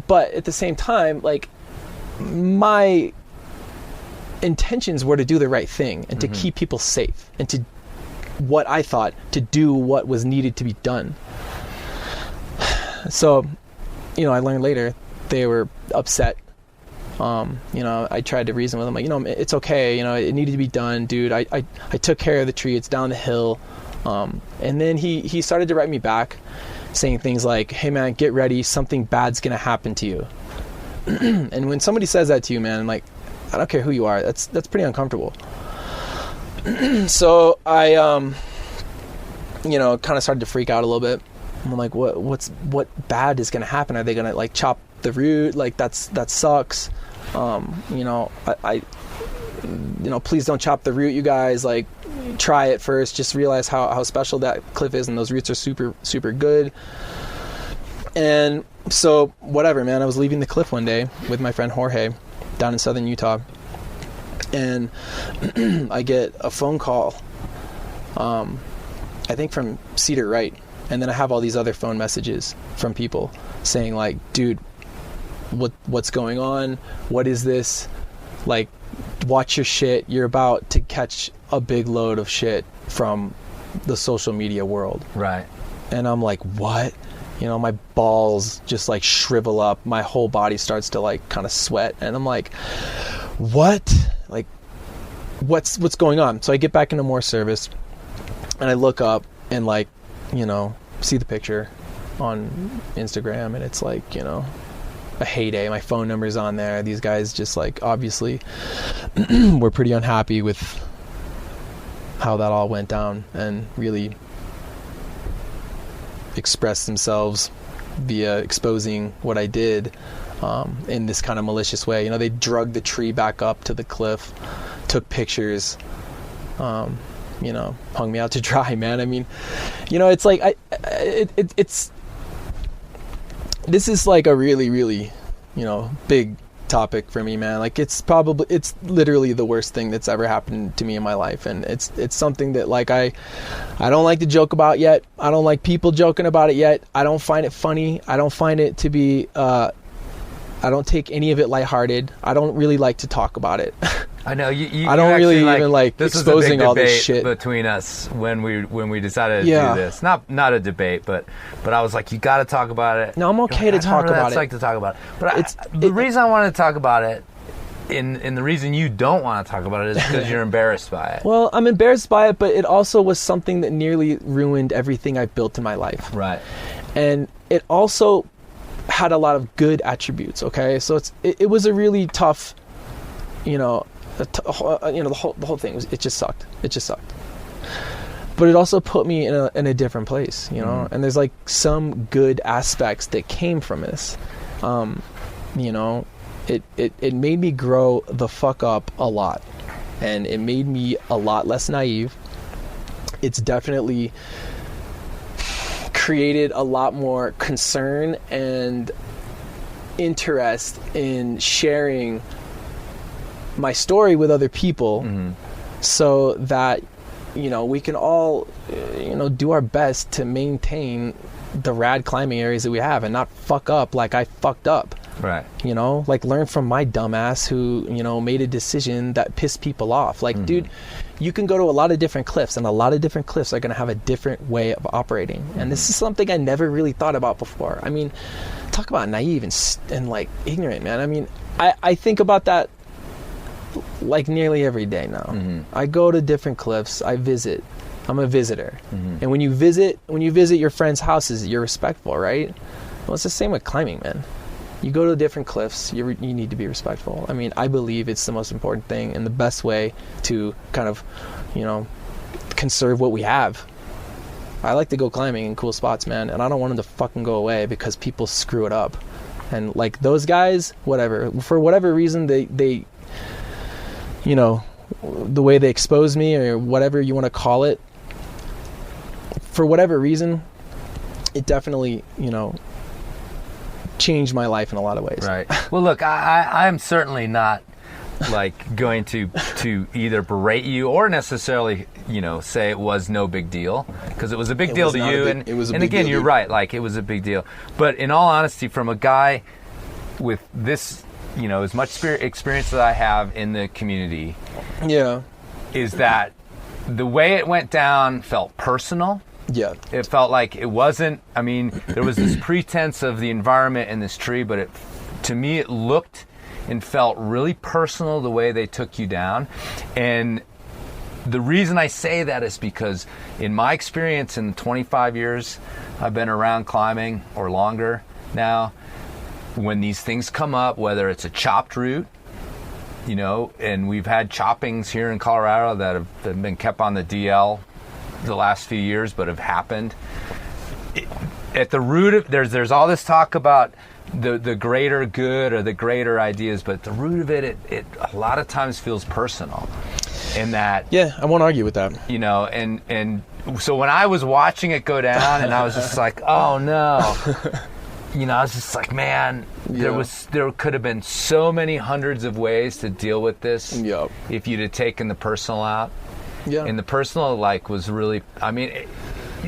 But at the same time, like, my intentions were to do the right thing and to keep people safe, and to what I thought to do what was needed to be done. So, you know, I learned later they were upset. You know, I tried to reason with them, like, you know, it's okay, you know, it needed to be done, dude. I took care of the tree. It's down the hill. And then he started to write me back saying things like, hey man, get ready, something bad's gonna happen to you. And when somebody says that to you, man, like, I don't care who you are, that's pretty uncomfortable. So I kind of started to freak out a little bit. I'm like, what bad is gonna happen? Are they gonna like chop the root? Like that sucks. Please don't chop the root, you guys. Like, try it first. Just realize how special that cliff is, and those roots are super, super good. And so, whatever, man. I was leaving the cliff one day with my friend Jorge down in southern Utah, and I get a phone call, I think from Cedar Wright, and then I have all these other phone messages from people saying like, dude, what's going on? What is this? Like, watch your shit. You're about to catch a big load of shit from the social media world. Right. And I'm like, what? My balls just like shrivel up. My whole body starts to like kind of sweat. And I'm like, what? Like, what's going on? So I get back into more service, and I look up and like, see the picture on Instagram, and it's like, a heyday. My phone number's on there. These guys just like obviously were pretty unhappy with how that all went down, and really expressed themselves via exposing what I did in this kind of malicious way. They drug the tree back up to the cliff, took pictures, hung me out to dry, man. I mean, it's like this is like a really, really, big topic for me, man. Like, it's literally the worst thing that's ever happened to me in my life. And it's something that like, I don't like to joke about yet. I don't like people joking about it yet. I don't find it funny. I don't find it to be, I don't take any of it lighthearted. I don't really like to talk about it. I know you I don't really even like this exposing all this shit between us when we decided to do this. Not a debate, but I was like, you got to talk about it. No, I'm okay to talk about it. It's like to talk about it, but the reason I want to talk about it, and the reason you don't want to talk about it, is because you're embarrassed by it. Well, I'm embarrassed by it, but it also was something that nearly ruined everything I built in my life. Right. And it also had a lot of good attributes. Okay, so it was a really tough, the whole thing was, it just sucked. But it also put me in a different place, and there's like some good aspects that came from this. It made me grow the fuck up a lot, and it made me a lot less naive. It's definitely created a lot more concern and interest in sharing my story with other people, so that we can all do our best to maintain the rad climbing areas that we have and not fuck up like I fucked up. Right. Like learn from my dumbass who made a decision that pissed people off. Like, dude, you can go to a lot of different cliffs, and a lot of different cliffs are going to have a different way of operating. And this is something I never really thought about before. I mean, talk about naive and like ignorant, man. I mean, I think about that like nearly every day now. I go to different cliffs. I visit. I'm a visitor. And when you visit your friends' houses, you're respectful, right? Well, it's the same with climbing, man. You go to different cliffs, you need to be respectful. I mean, I believe it's the most important thing and the best way to kind of, conserve what we have. I like to go climbing in cool spots, man, and I don't want them to fucking go away because people screw it up. And like those guys, for whatever reason, they the way they expose me or whatever you want to call it, for whatever reason, it definitely, changed my life in a lot of ways. Right. Well, look, I'm certainly not like going to either berate you or necessarily, say it was no big deal, because it was a big deal to you. And again, you're right. Like, it was a big deal. But in all honesty, from a guy with this, as much experience that I have in the community, is that the way it went down felt personal. Yeah. It felt like it wasn't, there was this pretense of the environment in this tree, but to me it looked and felt really personal the way they took you down. And the reason I say that is because in my experience in the 25 years I've been around climbing or longer now, when these things come up, whether it's a chopped route, you know, and we've had choppings here in Colorado that have been kept on the DL the last few years but have happened. At the root of there's all this talk about the greater good or the greater ideas, but at the root of it a lot of times feels personal. In that, yeah, I won't argue with that. You know, and so when I was watching it go down, and I was just like, oh no, you know, I was just like, man, there could have been so many hundreds of ways to deal with this if you'd have taken the personal out. Yeah, and the personal was really, I mean,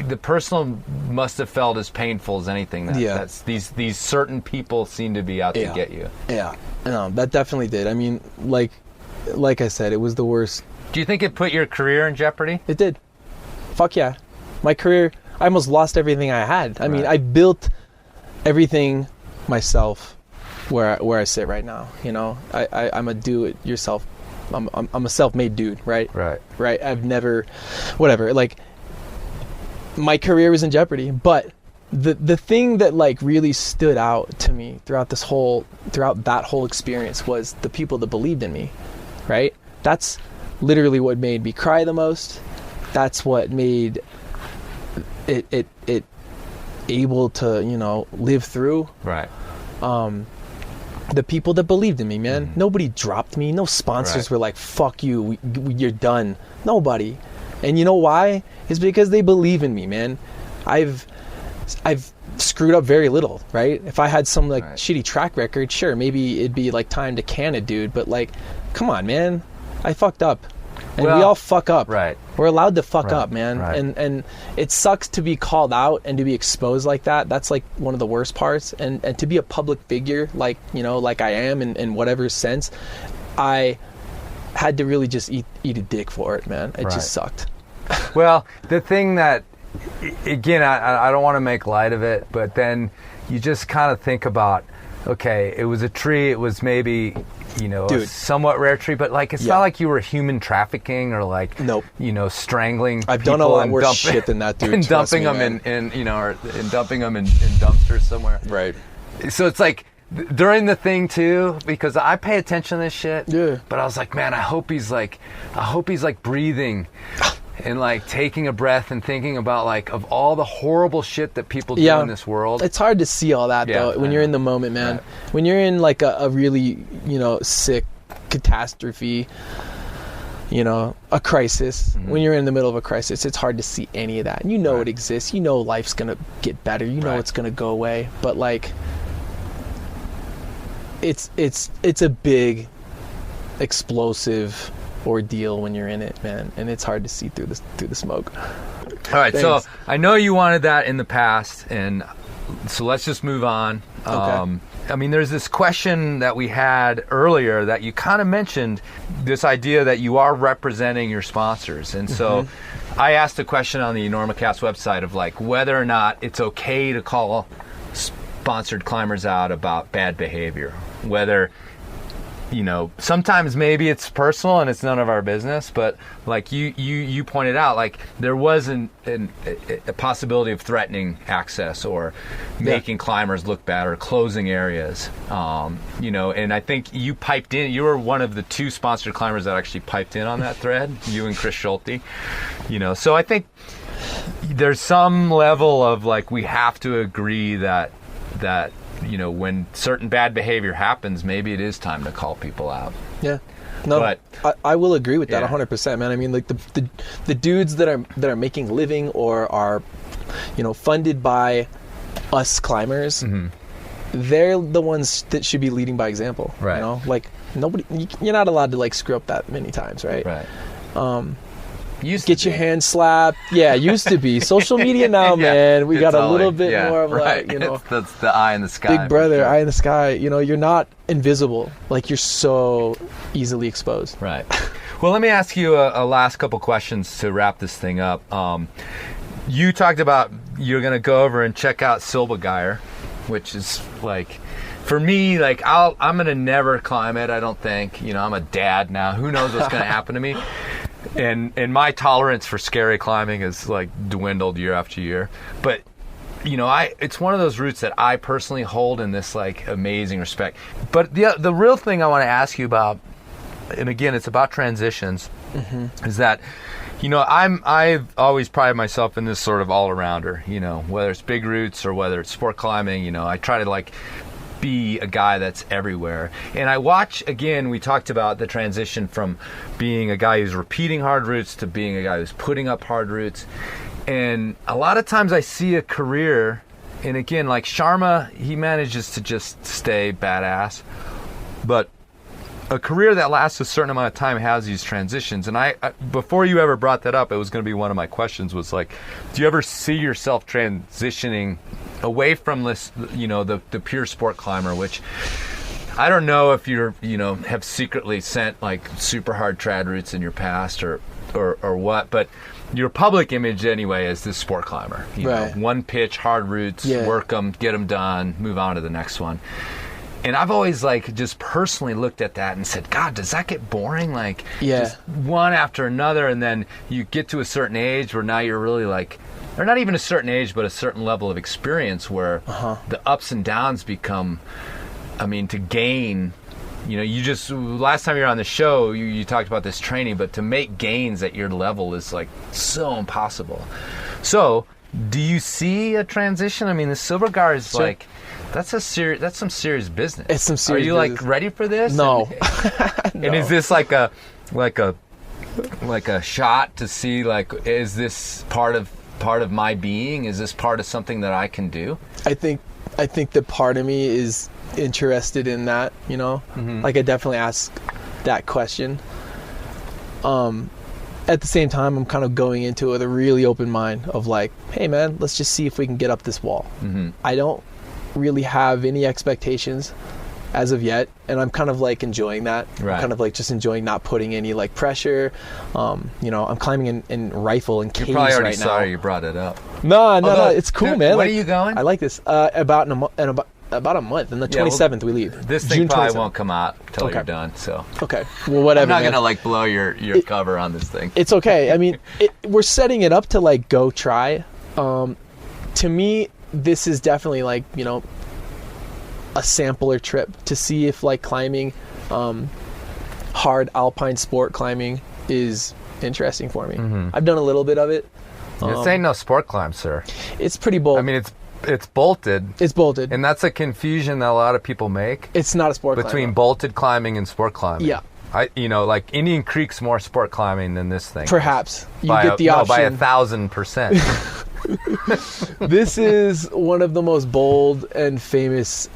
the personal must have felt as painful as anything. That's these certain people seem to be out to get you. Yeah, no, that definitely did. I mean, like I said, it was the worst. Do you think it put your career in jeopardy? It did. Fuck yeah. My career, I almost lost everything I had. I mean, I built everything myself where I sit right now. You know, I'm a do-it-yourself. I'm a self-made dude, right? Right. I've never, whatever. Like, my career was in jeopardy, but the thing that like really stood out to me throughout that whole experience was the people that believed in me, right? That's literally what made me cry the most. That's what made it able to, you know, live through. Right. The people that believed in me, man. Nobody dropped me. No sponsors were like, fuck you, you're done. Nobody. And you know why? It's because they believe in me, man. I've screwed up very little, right? If I had some like shitty track record, sure, maybe it'd be like time to can it, dude. But like, come on, man. I fucked up. And we all fuck up. Right. We're allowed to fuck up, man. Right. And it sucks to be called out and to be exposed like that. That's like one of the worst parts. And to be a public figure, like, you know, like I am in whatever sense, I had to really just eat a dick for it, man. It just sucked. Well, the thing that, again, I don't want to make light of it, but then you just kind of think about, okay, it was a tree, it was maybe, you know, a somewhat rare tree, but like it's not like you were human trafficking or like, you know, strangling. I've done a lot worse shit than that, dude. And dumping them in you know, or dumping them in dumpsters somewhere. Right. So it's like during the thing too, because I pay attention to this shit. Yeah. But I was like, man, I hope he's like breathing. And like taking a breath and thinking about like of all the horrible shit that people do in this world. It's hard to see all that though when you're in the moment, man. Right. When you're in like a really, you know, sick catastrophe, you know, a crisis. When you're in the middle of a crisis, it's hard to see any of that. And you know it exists. You know life's gonna get better. You know it's gonna go away. But like, it's a big, explosive ordeal when you're in it, man, and it's hard to see through the smoke. All right, so I know you wanted that in the past, and so let's just move on. Okay. I mean, there's this question that we had earlier that you kind of mentioned, this idea that you are representing your sponsors, and so I asked a question on the Enormocast website of like whether or not it's okay to call sponsored climbers out about bad behavior, whether, you know, sometimes maybe it's personal and it's none of our business, but like you pointed out, like there was a possibility of threatening access or making climbers look bad or closing areas, you know, and I think you piped in. You were one of the two sponsored climbers that actually piped in on that thread, you and Chris Schulte, you know, so I think there's some level of like we have to agree that you know, when certain bad behavior happens, maybe it is time to call people out. Yeah. No, but I will agree with that 100%, man. I mean, like the dudes that are making a living or are, you know, funded by us climbers, they're the ones that should be leading by example. Right. You know, like you're not allowed to like screw up that many times, right? Right. Get your hand slapped. Yeah, used to be. Social media now, man. We got a little bit more of like, you know. That's the eye in the sky. Big brother, eye in the sky. You know, you're not invisible. Like, you're so easily exposed. Right. Well, let me ask you a last couple questions to wrap this thing up. You talked about you're going to go over and check out Silbergeyer, which is like, for me, like I'm going to never climb it, I don't think. You know, I'm a dad now. Who knows what's going to happen to me? And my tolerance for scary climbing is like dwindled year after year. But it's one of those routes that I personally hold in this like amazing respect. But the real thing I want to ask you about, and again, it's about transitions, is that I've always prided myself in this sort of all-arounder, whether it's big routes or whether it's sport climbing, I try to like be a guy that's everywhere. And I watch, again, we talked about the transition from being a guy who's repeating hard routes to being a guy who's putting up hard routes. And a lot of times I see a career, and again, like Sharma, he manages to just stay badass. But a career that lasts a certain amount of time has these transitions. And I before you ever brought that up, it was going to be one of my questions, was like, do you ever see yourself transitioning away from this, the pure sport climber, which I don't know if you're, have secretly sent like super hard trad routes in your past or what, but your public image anyway is this sport climber. Right. One pitch, hard routes, work them, get them done, move on to the next one. And I've always like just personally looked at that and said, God, does that get boring? Like just one after another, and then you get to a certain age where now you're really like, or not even a certain age, but a certain level of experience where the ups and downs become, to gain, you just, last time you were on the show, you talked about this training, but to make gains at your level is like so impossible. So do you see a transition? The Silver Guard is like, that's some serious business. It's some serious business. Are you like ready for this? No. And, and is this like a shot to see, like, is this part of my being? Is this part of something that I can do? I think that part of me is interested in that, like I definitely ask that question. At the same time, I'm kind of going into it with a really open mind of like, hey man, let's just see if we can get up this wall. I don't really have any expectations as of yet, and I'm kind of like enjoying that. I'm kind of like just enjoying not putting any like pressure. I'm climbing in rifle and caves right now. You're probably already sorry you brought it up. No, it's cool, man. When are you going? I like this. About a month. And the 27th we leave. This thing probably won't come out until you're done. So okay, well, whatever. I'm not gonna like blow your cover on this thing. It's okay. We're setting it up to like go try. To me, this is definitely like a sampler trip to see if like climbing, hard alpine sport climbing is interesting for me. I've done a little bit of it. This ain't no sport climb, sir. It's pretty bold. It's bolted. It's bolted. And that's a confusion that a lot of people make. It's not a sport between climb. Bolted climbing and sport climbing. Yeah. Like Indian Creek's more sport climbing than this thing. Perhaps. You get the option. By 1,000%. This is one of the most bold and famous,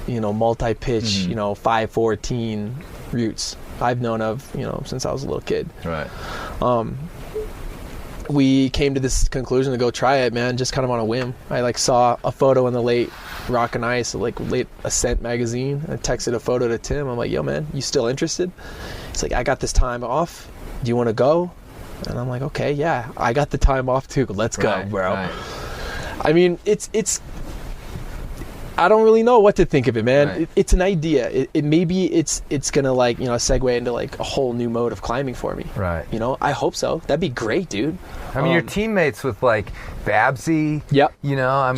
multi-pitch, 514 routes I've known of, since I was a little kid. Right. We came to this conclusion to go try it, man, just kind of on a whim. I like saw a photo in the late Rock and Ice, like late Ascent magazine. I texted a photo to Tim. I'm like, yo, man, you still interested? He's like, I got this time off. Do you want to go? And I'm like, okay, yeah, I got the time off too. Let's go, bro. Right. It's I don't really know what to think of it, man. Right. It's an idea. Maybe it's gonna like segue into like a whole new mode of climbing for me. Right. I hope so. That'd be great, dude. Your teammates with like Babsy. Yep.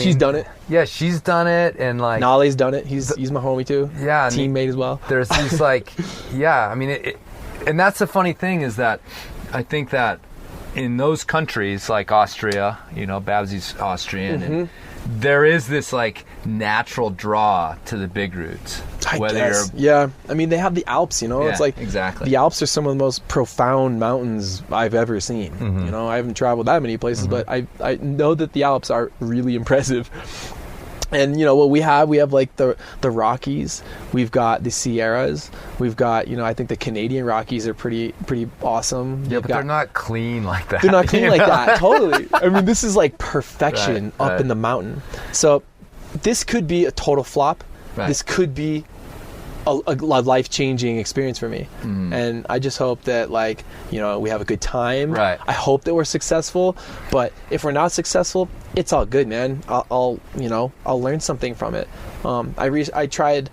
She's done it. Yeah, she's done it, and like Nale's done it. He's my homie too. Yeah, teammate as well. There's these like, yeah. And that's the funny thing is that I think that in those countries like Austria, Babsy's Austrian, and there is this like natural draw to the big routes. I guess. Yeah. They have the Alps, it's like exactly. The Alps are some of the most profound mountains I've ever seen. I haven't traveled that many places, but I know that the Alps are really impressive. And what we have like the Rockies, we've got the Sierras, we've got I think the Canadian Rockies are pretty awesome. Yeah, but they're not clean like that. They're not clean like that. Totally. This is like perfection up in the mountain. So this could be a total flop. Right. This could be a life-changing experience for me. And I just hope that we have a good time. Right. I hope that we're successful, but if we're not successful, it's all good, man. I'll learn something from it. I tried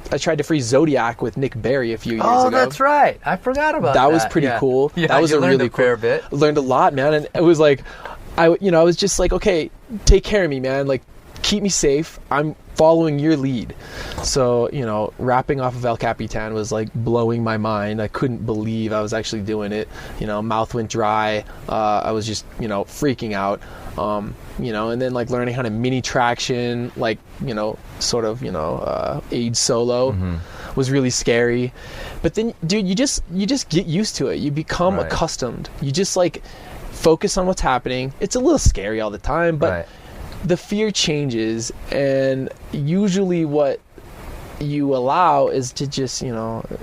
to free Zodiac with Nick Berry a few years ago. Oh, that's right. I forgot about that. That was pretty cool. Yeah, that was a really cool. Fair bit. I learned a lot, man, and it was like, I was just like, okay, take care of me, man. Like, keep me safe. I'm following your lead. So, rapping off of El Capitan was like blowing my mind. I couldn't believe I was actually doing it. Mouth went dry. I was just, freaking out. And then like learning how to mini traction, like, sort of, age solo was really scary. But then, dude, you just get used to it. You become accustomed. You just like focus on what's happening. It's a little scary all the time, but the fear changes, and usually what you allow is to just,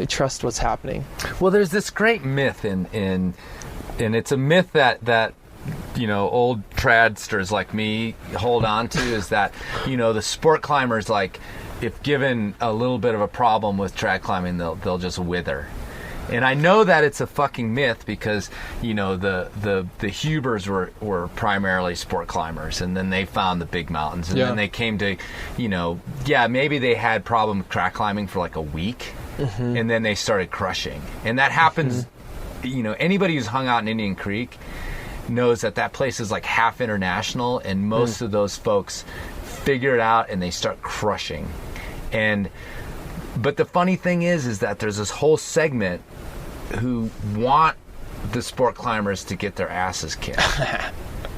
trust what's happening. Well, there's this great myth and it's a myth that old tradsters like me hold on to, is that, the sport climbers, like, if given a little bit of a problem with trad climbing, they'll just wither. And I know that it's a fucking myth because, the Hubers were primarily sport climbers, and then they found the big mountains, and then they came to, maybe they had problem with trad climbing for like a week, and then they started crushing. And that happens, anybody who's hung out in Indian Creek knows that place is like half international, and most of those folks figure it out and they start crushing. But the funny thing is that there's this whole segment who want the sport climbers to get their asses kicked,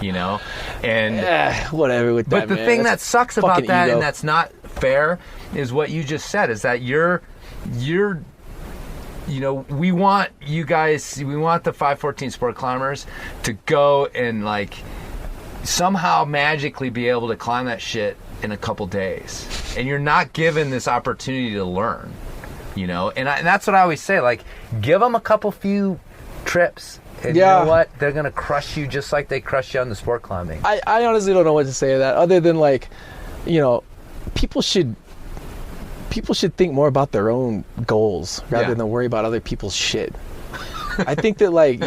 and whatever with that. But the thing that sucks about that, and that's not fair, is what you just said, is that you're we want you guys, we want the 514 sport climbers to go and like somehow magically be able to climb that shit in a couple days, and you're not given this opportunity to learn, and that's what I always say, like, give them a few trips, and you know what, they're gonna crush you just like they crush you on the sport climbing. I honestly don't know what to say to that, other than like, people should think more about their own goals rather than worry about other people's shit. I think that, like,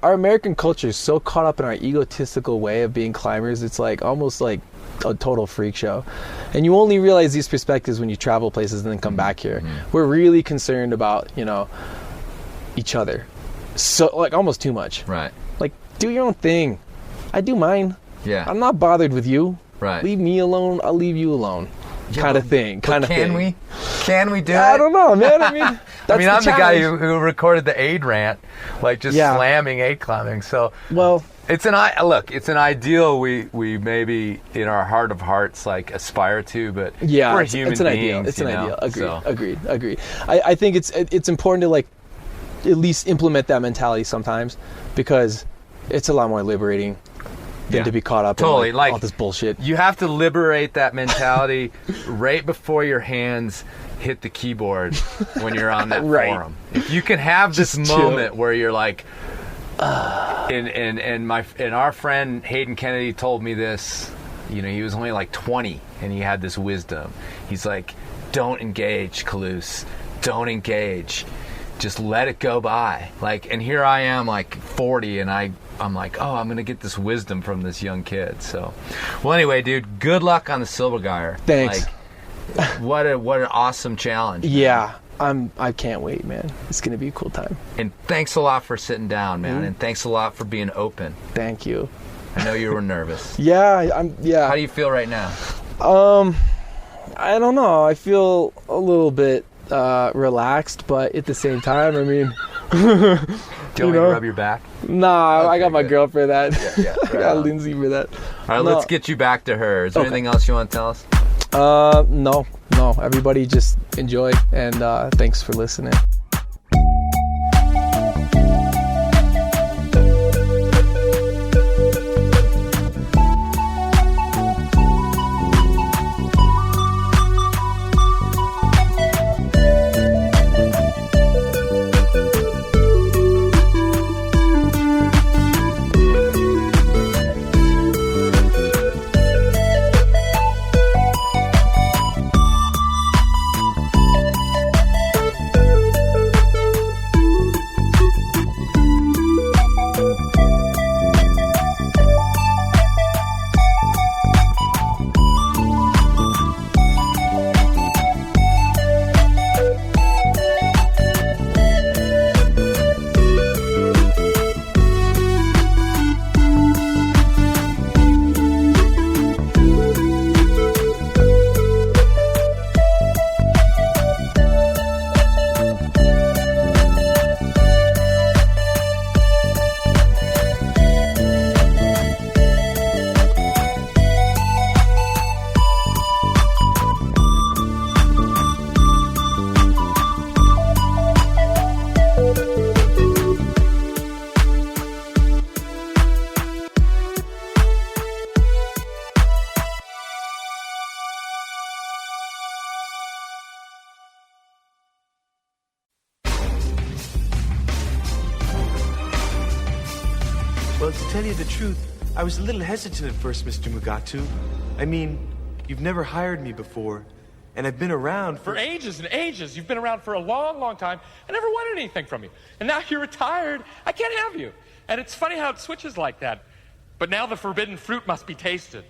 our American culture is so caught up in our egotistical way of being climbers. It's like almost like a total freak show. And you only realize these perspectives when you travel places and then come back here. We're really concerned about, each other. So, like, almost too much. Right. Like, do your own thing. I do mine. Yeah. I'm not bothered with you. Right. Leave me alone. I'll leave you alone. Kind of thing. Can we do it? I don't know, man. I mean, I'm the guy who recorded the aid rant, like just slamming aid climbing. So, well, it's an ideal we maybe in our heart of hearts like aspire to, but we're human beings. It's an ideal. Agreed. I think it's important to like at least implement that mentality sometimes, because it's a lot more liberating than to be caught up in like all this bullshit. You have to liberate that mentality right before your hands hit the keyboard when you're on that forum. If you can have this moment where you're like, and our friend Hayden Kennedy told me this. He was only like 20 and he had this wisdom. He's like, don't engage, Kalous. Don't engage. Just let it go by. Like, and here I am, like 40, and I'm like, I'm gonna get this wisdom from this young kid. So, well, anyway, dude, good luck on the Silbergeier. Thanks. Like, what an awesome challenge. Yeah, I can't wait, man. It's gonna be a cool time. And thanks a lot for sitting down, man. And thanks a lot for being open. Thank you. I know you were nervous. Yeah. How do you feel right now? I don't know. I feel a little bit relaxed, but at the same time, I mean, do you want me to rub your back? Nah, I got my girl for that. Yeah, I got Lindsay for that. All right, let's get you back to her. Is there anything else you want to tell us? No. Everybody just enjoy, and thanks for listening. Well, to tell you the truth, I was a little hesitant at first, Mr. Mugatu. I mean, you've never hired me before, and I've been around for ages and ages. You've been around for a long, long time. I never wanted anything from you. And now you're retired. I can't have you. And it's funny how it switches like that. But now the forbidden fruit must be tasted.